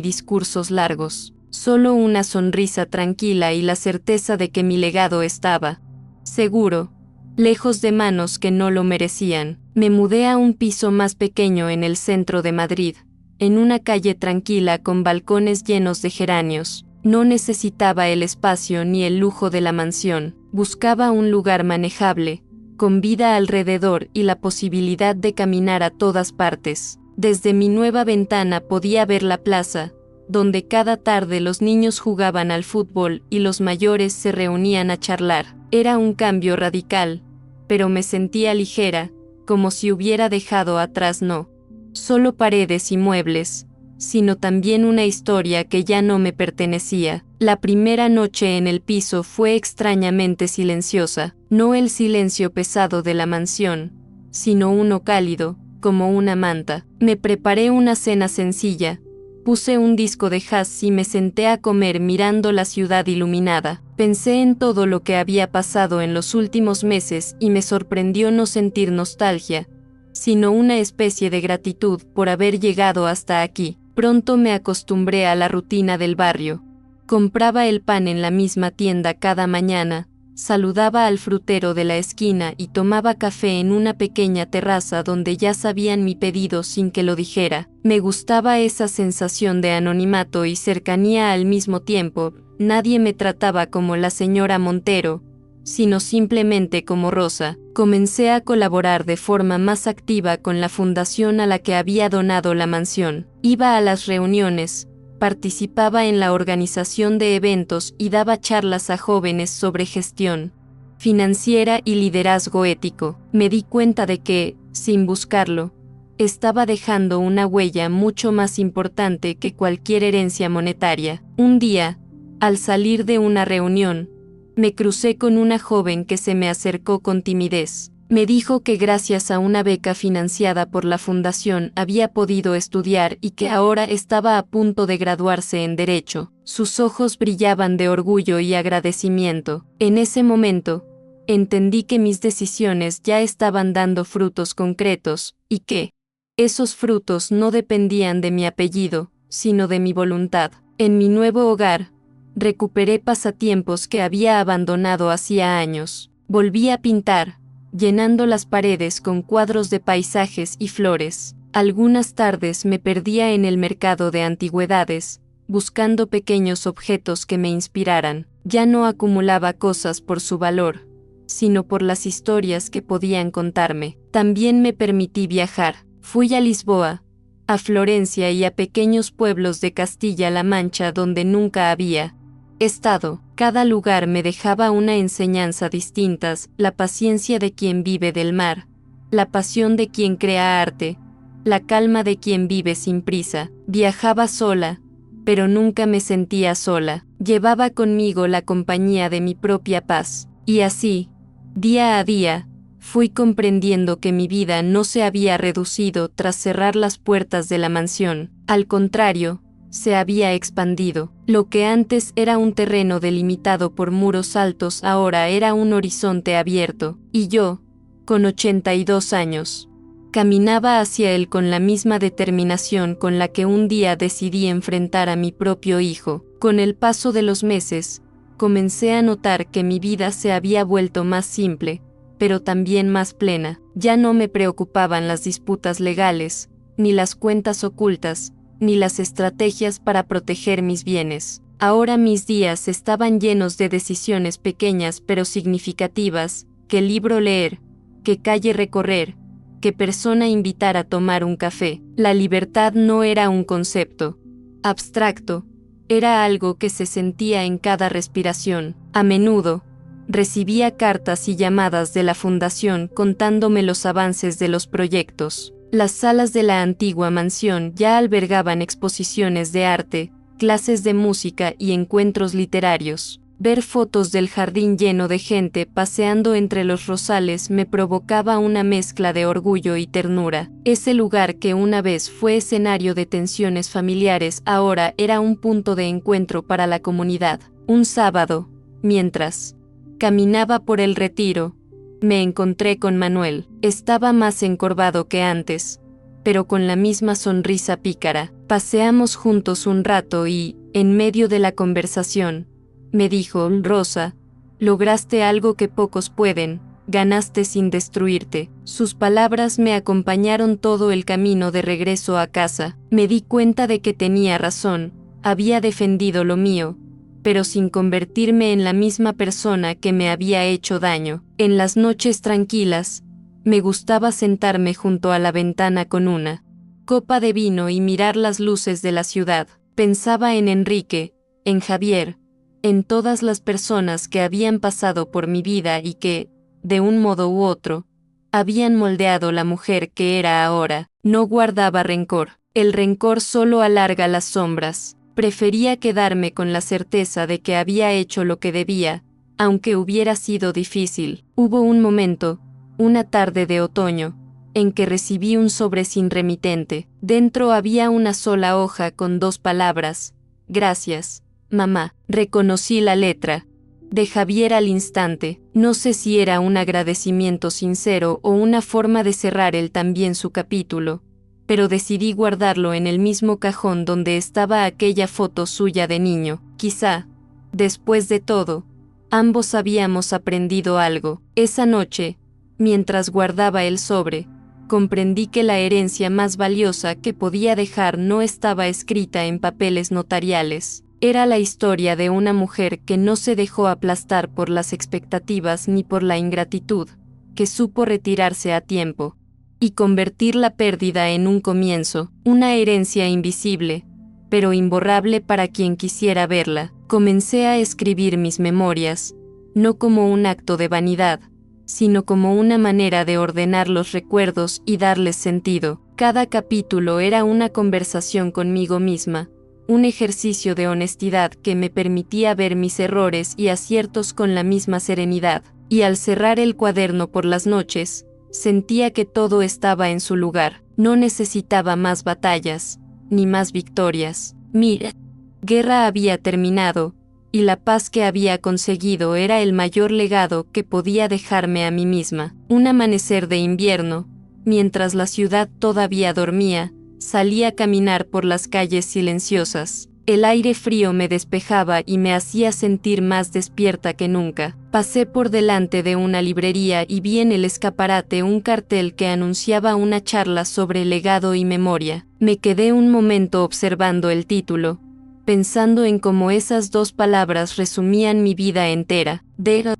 discursos largos. Solo una sonrisa tranquila y la certeza de que mi legado estaba seguro, lejos de manos que no lo merecían. Me mudé a un piso más pequeño en el centro de Madrid, en una calle tranquila con balcones llenos de geranios. No necesitaba el espacio ni el lujo de la mansión. Buscaba un lugar manejable, con vida alrededor y la posibilidad de caminar a todas partes. Desde mi nueva ventana podía ver la plaza, donde cada tarde los niños jugaban al fútbol y los mayores se reunían a charlar. Era un cambio radical, pero me sentía ligera, como si hubiera dejado atrás no solo paredes y muebles, sino también una historia que ya no me pertenecía. La primera noche en el piso fue extrañamente silenciosa, no el silencio pesado de la mansión, sino uno cálido, como una manta. Me preparé una cena sencilla, puse un disco de jazz y me senté a comer mirando la ciudad iluminada. Pensé en todo lo que había pasado en los últimos meses y me sorprendió no sentir nostalgia, sino una especie de gratitud por haber llegado hasta aquí. Pronto me acostumbré a la rutina del barrio. Compraba el pan en la misma tienda cada mañana, saludaba al frutero de la esquina y tomaba café en una pequeña terraza donde ya sabían mi pedido sin que lo dijera. Me gustaba esa sensación de anonimato y cercanía al mismo tiempo, nadie me trataba como la señora Montero, sino simplemente como Rosa. Comencé a colaborar de forma más activa con la fundación a la que había donado la mansión. Iba a las reuniones, participaba en la organización de eventos y daba charlas a jóvenes sobre gestión financiera y liderazgo ético. Me di cuenta de que, sin buscarlo, estaba dejando una huella mucho más importante que cualquier herencia monetaria. Un día, al salir de una reunión, me crucé con una joven que se me acercó con timidez. Me dijo que gracias a una beca financiada por la fundación había podido estudiar y que ahora estaba a punto de graduarse en Derecho. Sus ojos brillaban de orgullo y agradecimiento. En ese momento, entendí que mis decisiones ya estaban dando frutos concretos, y que esos frutos no dependían de mi apellido, sino de mi voluntad. En mi nuevo hogar, recuperé pasatiempos que había abandonado hacía años. Volví a pintar, llenando las paredes con cuadros de paisajes y flores. Algunas tardes me perdía en el mercado de antigüedades, buscando pequeños objetos que me inspiraran. Ya no acumulaba cosas por su valor, sino por las historias que podían contarme. También me permití viajar. Fui a Lisboa, a Florencia y a pequeños pueblos de Castilla-La Mancha donde nunca había estado. Cada lugar me dejaba una enseñanza distinta: la paciencia de quien vive del mar, la pasión de quien crea arte, la calma de quien vive sin prisa. Viajaba sola, pero nunca me sentía sola. Llevaba conmigo la compañía de mi propia paz. Y así, día a día, fui comprendiendo que mi vida no se había reducido tras cerrar las puertas de la mansión. Al contrario, se había expandido. Lo que antes era un terreno delimitado por muros altos ahora era un horizonte abierto, y yo, con 82 años, caminaba hacia él con la misma determinación con la que un día decidí enfrentar a mi propio hijo. Con el paso de los meses, comencé a notar que mi vida se había vuelto más simple, pero también más plena. Ya no me preocupaban las disputas legales, ni las cuentas ocultas, ni las estrategias para proteger mis bienes. Ahora mis días estaban llenos de decisiones pequeñas pero significativas: qué libro leer, qué calle recorrer, qué persona invitar a tomar un café. La libertad no era un concepto abstracto, era algo que se sentía en cada respiración. A menudo, recibía cartas y llamadas de la fundación contándome los avances de los proyectos. Las salas de la antigua mansión ya albergaban exposiciones de arte, clases de música y encuentros literarios. Ver fotos del jardín lleno de gente paseando entre los rosales me provocaba una mezcla de orgullo y ternura. Ese lugar que una vez fue escenario de tensiones familiares ahora era un punto de encuentro para la comunidad. Un sábado, mientras caminaba por el Retiro, me encontré con Manuel. Estaba más encorvado que antes, pero con la misma sonrisa pícara. Paseamos juntos un rato y, en medio de la conversación, me dijo: Rosa, lograste algo que pocos pueden, ganaste sin destruirte. Sus palabras me acompañaron todo el camino de regreso a casa. Me di cuenta de que tenía razón, había defendido lo mío, pero sin convertirme en la misma persona que me había hecho daño. En las noches tranquilas, me gustaba sentarme junto a la ventana con una copa de vino y mirar las luces de la ciudad. Pensaba en Enrique, en Javier, en todas las personas que habían pasado por mi vida y que, de un modo u otro, habían moldeado la mujer que era ahora. No guardaba rencor. El rencor solo alarga las sombras. Prefería quedarme con la certeza de que había hecho lo que debía, aunque hubiera sido difícil. Hubo un momento, una tarde de otoño, en que recibí un sobre sin remitente. Dentro había una sola hoja con 2 palabras: gracias, mamá. Reconocí la letra de Javier al instante. No sé si era un agradecimiento sincero o una forma de cerrar él también su capítulo, pero decidí guardarlo en el mismo cajón donde estaba aquella foto suya de niño. Quizá, después de todo, ambos habíamos aprendido algo. Esa noche, mientras guardaba el sobre, comprendí que la herencia más valiosa que podía dejar no estaba escrita en papeles notariales. Era la historia de una mujer que no se dejó aplastar por las expectativas ni por la ingratitud, que supo retirarse a tiempo y convertir la pérdida en un comienzo, una herencia invisible, pero imborrable para quien quisiera verla. Comencé a escribir mis memorias, no como un acto de vanidad, sino como una manera de ordenar los recuerdos y darles sentido. Cada capítulo era una conversación conmigo misma, un ejercicio de honestidad que me permitía ver mis errores y aciertos con la misma serenidad, y al cerrar el cuaderno por las noches, sentía que todo estaba en su lugar. No necesitaba más batallas, ni más victorias. Mira, guerra había terminado, y la paz que había conseguido era el mayor legado que podía dejarme a mí misma. Un amanecer de invierno, mientras la ciudad todavía dormía, salí a caminar por las calles silenciosas. El aire frío me despejaba y me hacía sentir más despierta que nunca. Pasé por delante de una librería y vi en el escaparate un cartel que anunciaba una charla sobre legado y memoria. Me quedé un momento observando el título, pensando en cómo esas dos palabras resumían mi vida entera. De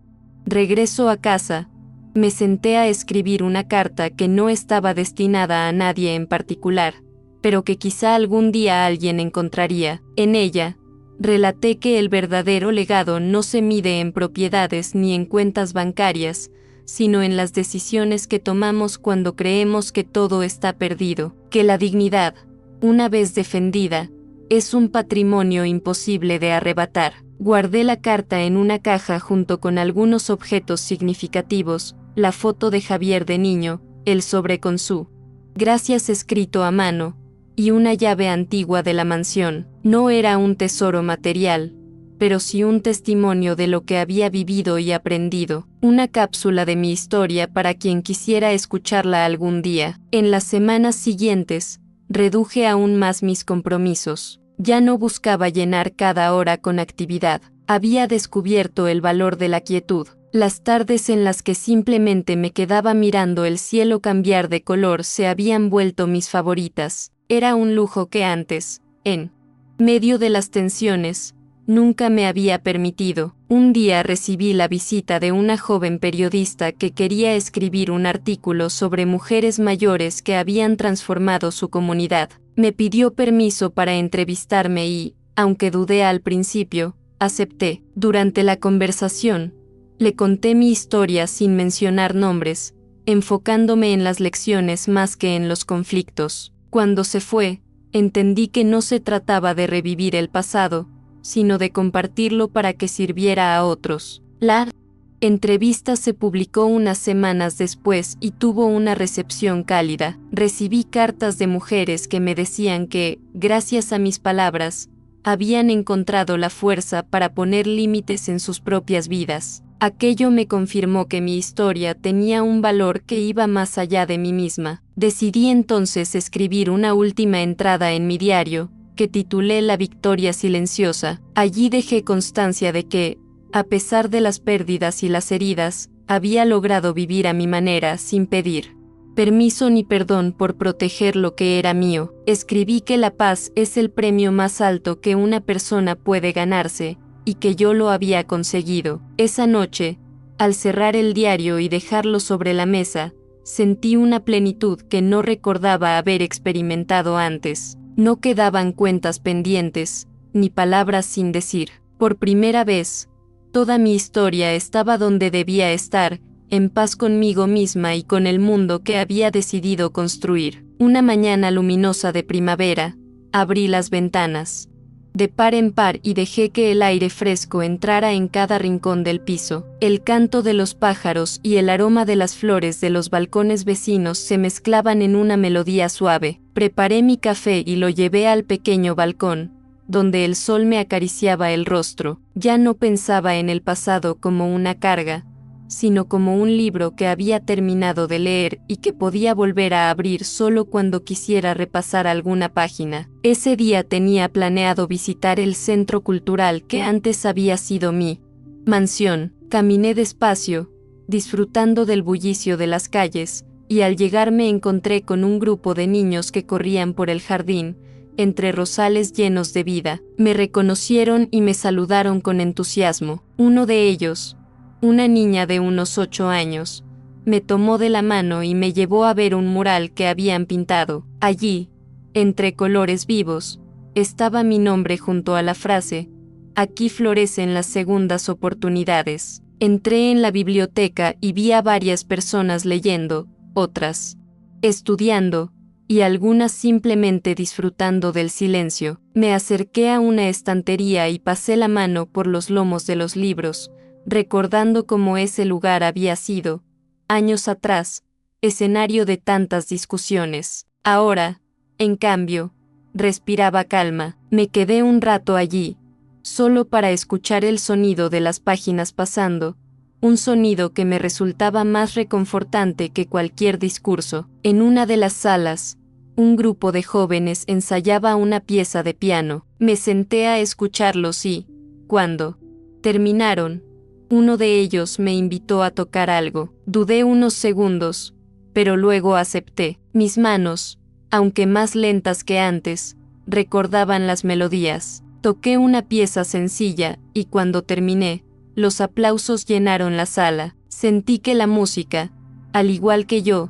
regreso a casa, me senté a escribir una carta que no estaba destinada a nadie en particular, pero que quizá algún día alguien encontraría. En ella, relaté que el verdadero legado no se mide en propiedades ni en cuentas bancarias, sino en las decisiones que tomamos cuando creemos que todo está perdido, que la dignidad, una vez defendida, es un patrimonio imposible de arrebatar. Guardé la carta en una caja junto con algunos objetos significativos, la foto de Javier de niño, el sobre con su gracias escrito a mano, y una llave antigua de la mansión. No era un tesoro material, pero sí un testimonio de lo que había vivido y aprendido, una cápsula de mi historia para quien quisiera escucharla algún día. En las semanas siguientes, reduje aún más mis compromisos. Ya no buscaba llenar cada hora con actividad. Había descubierto el valor de la quietud. Las tardes en las que simplemente me quedaba mirando el cielo cambiar de color se habían vuelto mis favoritas. Era un lujo que antes, en medio de las tensiones, nunca me había permitido. Un día recibí la visita de una joven periodista que quería escribir un artículo sobre mujeres mayores que habían transformado su comunidad. Me pidió permiso para entrevistarme y, aunque dudé al principio, acepté. Durante la conversación, le conté mi historia sin mencionar nombres, enfocándome en las lecciones más que en los conflictos. Cuando se fue, entendí que no se trataba de revivir el pasado, sino de compartirlo para que sirviera a otros. La entrevista se publicó unas semanas después y tuvo una recepción cálida. Recibí cartas de mujeres que me decían que, gracias a mis palabras, habían encontrado la fuerza para poner límites en sus propias vidas. Aquello me confirmó que mi historia tenía un valor que iba más allá de mí misma. Decidí entonces escribir una última entrada en mi diario, que titulé La victoria silenciosa. Allí dejé constancia de que, a pesar de las pérdidas y las heridas, había logrado vivir a mi manera sin pedir permiso ni perdón por proteger lo que era mío. Escribí que la paz es el premio más alto que una persona puede ganarse, y que yo lo había conseguido. Esa noche, al cerrar el diario y dejarlo sobre la mesa, sentí una plenitud que no recordaba haber experimentado antes. No quedaban cuentas pendientes, ni palabras sin decir. Por primera vez, toda mi historia estaba donde debía estar, en paz conmigo misma y con el mundo que había decidido construir. Una mañana luminosa de primavera, abrí las ventanas de par en par y dejé que el aire fresco entrara en cada rincón del piso. El canto de los pájaros y el aroma de las flores de los balcones vecinos se mezclaban en una melodía suave. Preparé mi café y lo llevé al pequeño balcón, donde el sol me acariciaba el rostro. Ya no pensaba en el pasado como una carga, sino como un libro que había terminado de leer y que podía volver a abrir solo cuando quisiera repasar alguna página. Ese día tenía planeado visitar el centro cultural que antes había sido mi mansión. Caminé despacio, disfrutando del bullicio de las calles, y al llegar me encontré con un grupo de niños que corrían por el jardín, entre rosales llenos de vida. Me reconocieron y me saludaron con entusiasmo. Uno de ellos, una niña de unos 8 años, me tomó de la mano y me llevó a ver un mural que habían pintado. Allí, entre colores vivos, estaba mi nombre junto a la frase: "Aquí florecen las segundas oportunidades". Entré en la biblioteca y vi a varias personas leyendo, otras estudiando, y algunas simplemente disfrutando del silencio. Me acerqué a una estantería y pasé la mano por los lomos de los libros, recordando cómo ese lugar había sido, años atrás, escenario de tantas discusiones. Ahora, en cambio, respiraba calma. Me quedé un rato allí, solo para escuchar el sonido de las páginas pasando, un sonido que me resultaba más reconfortante que cualquier discurso. En una de las salas, un grupo de jóvenes ensayaba una pieza de piano. Me senté a escucharlos y, cuando terminaron, uno de ellos me invitó a tocar algo. Dudé unos segundos, pero luego acepté. Mis manos, aunque más lentas que antes, recordaban las melodías. Toqué una pieza sencilla, y cuando terminé, los aplausos llenaron la sala. Sentí que la música, al igual que yo,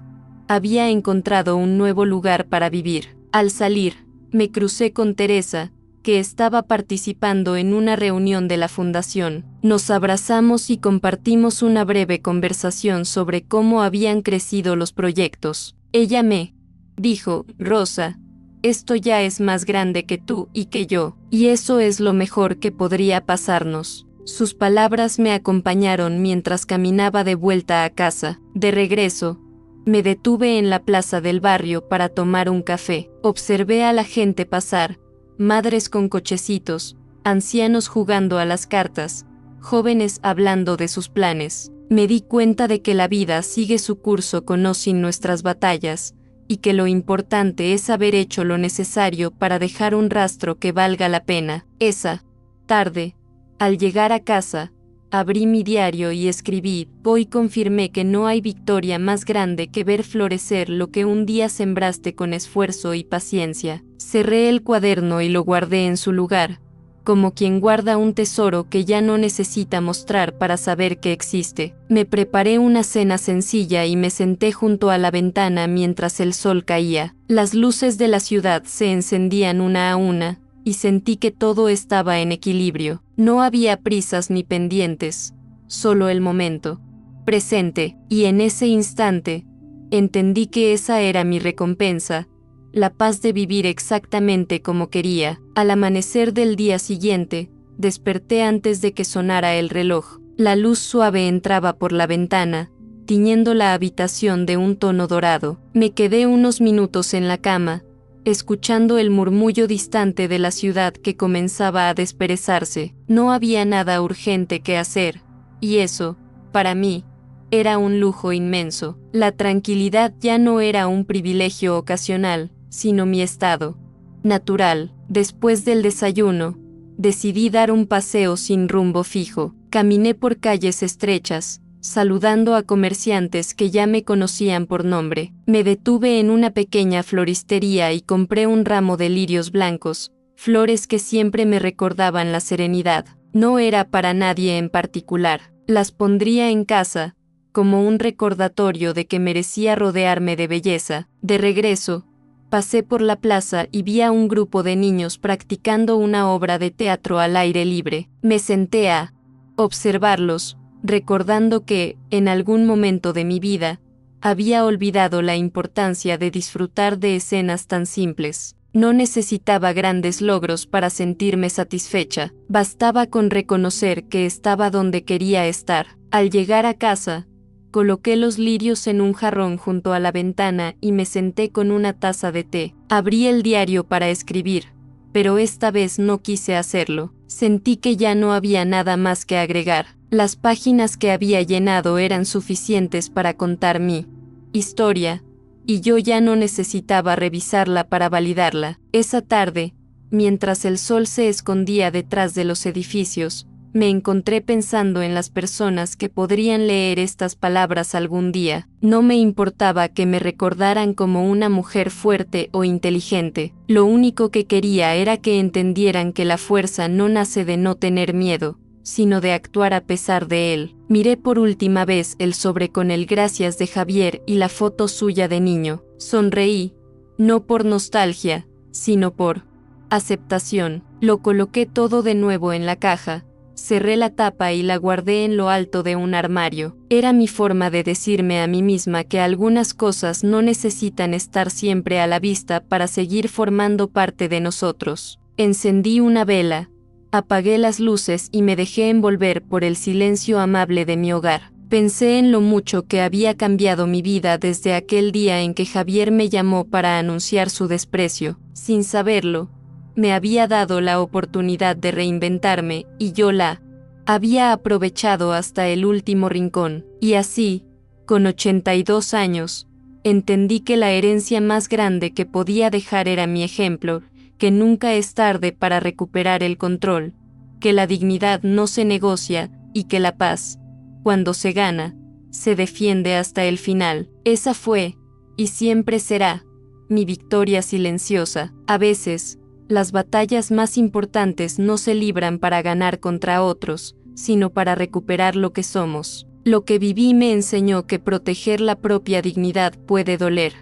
había encontrado un nuevo lugar para vivir. Al salir, me crucé con Teresa, que estaba participando en una reunión de la fundación. Nos abrazamos y compartimos una breve conversación sobre cómo habían crecido los proyectos. Ella me dijo: "Rosa, esto ya es más grande que tú y que yo, y eso es lo mejor que podría pasarnos". Sus palabras me acompañaron mientras caminaba de vuelta a casa. De regreso, me detuve en la plaza del barrio para tomar un café. Observé a la gente pasar, madres con cochecitos, ancianos jugando a las cartas, jóvenes hablando de sus planes. Me di cuenta de que la vida sigue su curso con o sin nuestras batallas, y que lo importante es haber hecho lo necesario para dejar un rastro que valga la pena. Esa tarde, al llegar a casa, abrí mi diario y escribí: "Hoy confirmé que no hay victoria más grande que ver florecer lo que un día sembraste con esfuerzo y paciencia". Cerré el cuaderno y lo guardé en su lugar, como quien guarda un tesoro que ya no necesita mostrar para saber que existe. Me preparé una cena sencilla y me senté junto a la ventana mientras el sol caía. Las luces de la ciudad se encendían una a una, y sentí que todo estaba en equilibrio. No había prisas ni pendientes, solo el momento presente, y en ese instante, entendí que esa era mi recompensa, la paz de vivir exactamente como quería. Al amanecer del día siguiente, desperté antes de que sonara el reloj. La luz suave entraba por la ventana, tiñendo la habitación de un tono dorado. Me quedé unos minutos en la cama, escuchando el murmullo distante de la ciudad que comenzaba a desperezarse. No había nada urgente que hacer, y eso, para mí, era un lujo inmenso. La tranquilidad ya no era un privilegio ocasional, sino mi estado natural. Después del desayuno, decidí dar un paseo sin rumbo fijo. Caminé por calles estrechas, saludando a comerciantes que ya me conocían por nombre. Me detuve en una pequeña floristería y compré un ramo de lirios blancos, flores que siempre me recordaban la serenidad. No era para nadie en particular. Las pondría en casa, como un recordatorio de que merecía rodearme de belleza. De regreso, pasé por la plaza y vi a un grupo de niños practicando una obra de teatro al aire libre. Me senté a observarlos, recordando que, en algún momento de mi vida, había olvidado la importancia de disfrutar de escenas tan simples. No necesitaba grandes logros para sentirme satisfecha, bastaba con reconocer que estaba donde quería estar. Al llegar a casa, coloqué los lirios en un jarrón junto a la ventana y me senté con una taza de té. Abrí el diario para escribir, pero esta vez no quise hacerlo. Sentí que ya no había nada más que agregar. Las páginas que había llenado eran suficientes para contar mi historia, y yo ya no necesitaba revisarla para validarla. Esa tarde, mientras el sol se escondía detrás de los edificios, me encontré pensando en las personas que podrían leer estas palabras algún día. No me importaba que me recordaran como una mujer fuerte o inteligente. Lo único que quería era que entendieran que la fuerza no nace de no tener miedo, sino de actuar a pesar de él. Miré por última vez el sobre con el gracias de Javier y la foto suya de niño. Sonreí, no por nostalgia, sino por aceptación. Lo coloqué todo de nuevo en la caja, cerré la tapa y la guardé en lo alto de un armario. Era mi forma de decirme a mí misma que algunas cosas no necesitan estar siempre a la vista para seguir formando parte de nosotros. Encendí una vela, apagué las luces y me dejé envolver por el silencio amable de mi hogar. Pensé en lo mucho que había cambiado mi vida desde aquel día en que Javier me llamó para anunciar su desprecio. Sin saberlo, me había dado la oportunidad de reinventarme y yo la había aprovechado hasta el último rincón. Y así, con 82 años, entendí que la herencia más grande que podía dejar era mi ejemplo, que nunca es tarde para recuperar el control, que la dignidad no se negocia y que la paz, cuando se gana, se defiende hasta el final. Esa fue, y siempre será, mi victoria silenciosa. A veces, las batallas más importantes no se libran para ganar contra otros, sino para recuperar lo que somos. Lo que viví me enseñó que proteger la propia dignidad puede doler,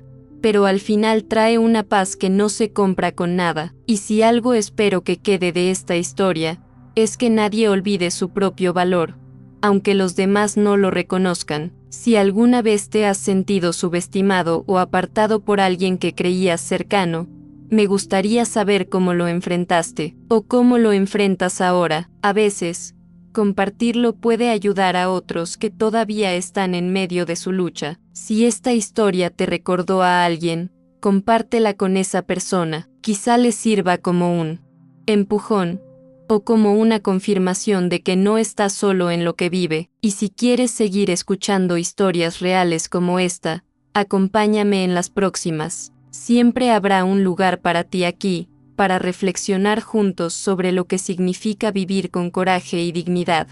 pero al final trae una paz que no se compra con nada. Y si algo espero que quede de esta historia, es que nadie olvide su propio valor, aunque los demás no lo reconozcan. Si alguna vez te has sentido subestimado o apartado por alguien que creías cercano, me gustaría saber cómo lo enfrentaste, o cómo lo enfrentas ahora. A veces, compartirlo puede ayudar a otros que todavía están en medio de su lucha. Si esta historia te recordó a alguien, compártela con esa persona. Quizá les sirva como un empujón, o como una confirmación de que no está solo en lo que vive. Y si quieres seguir escuchando historias reales como esta, acompáñame en las próximas. Siempre habrá un lugar para ti aquí, para reflexionar juntos sobre lo que significa vivir con coraje y dignidad.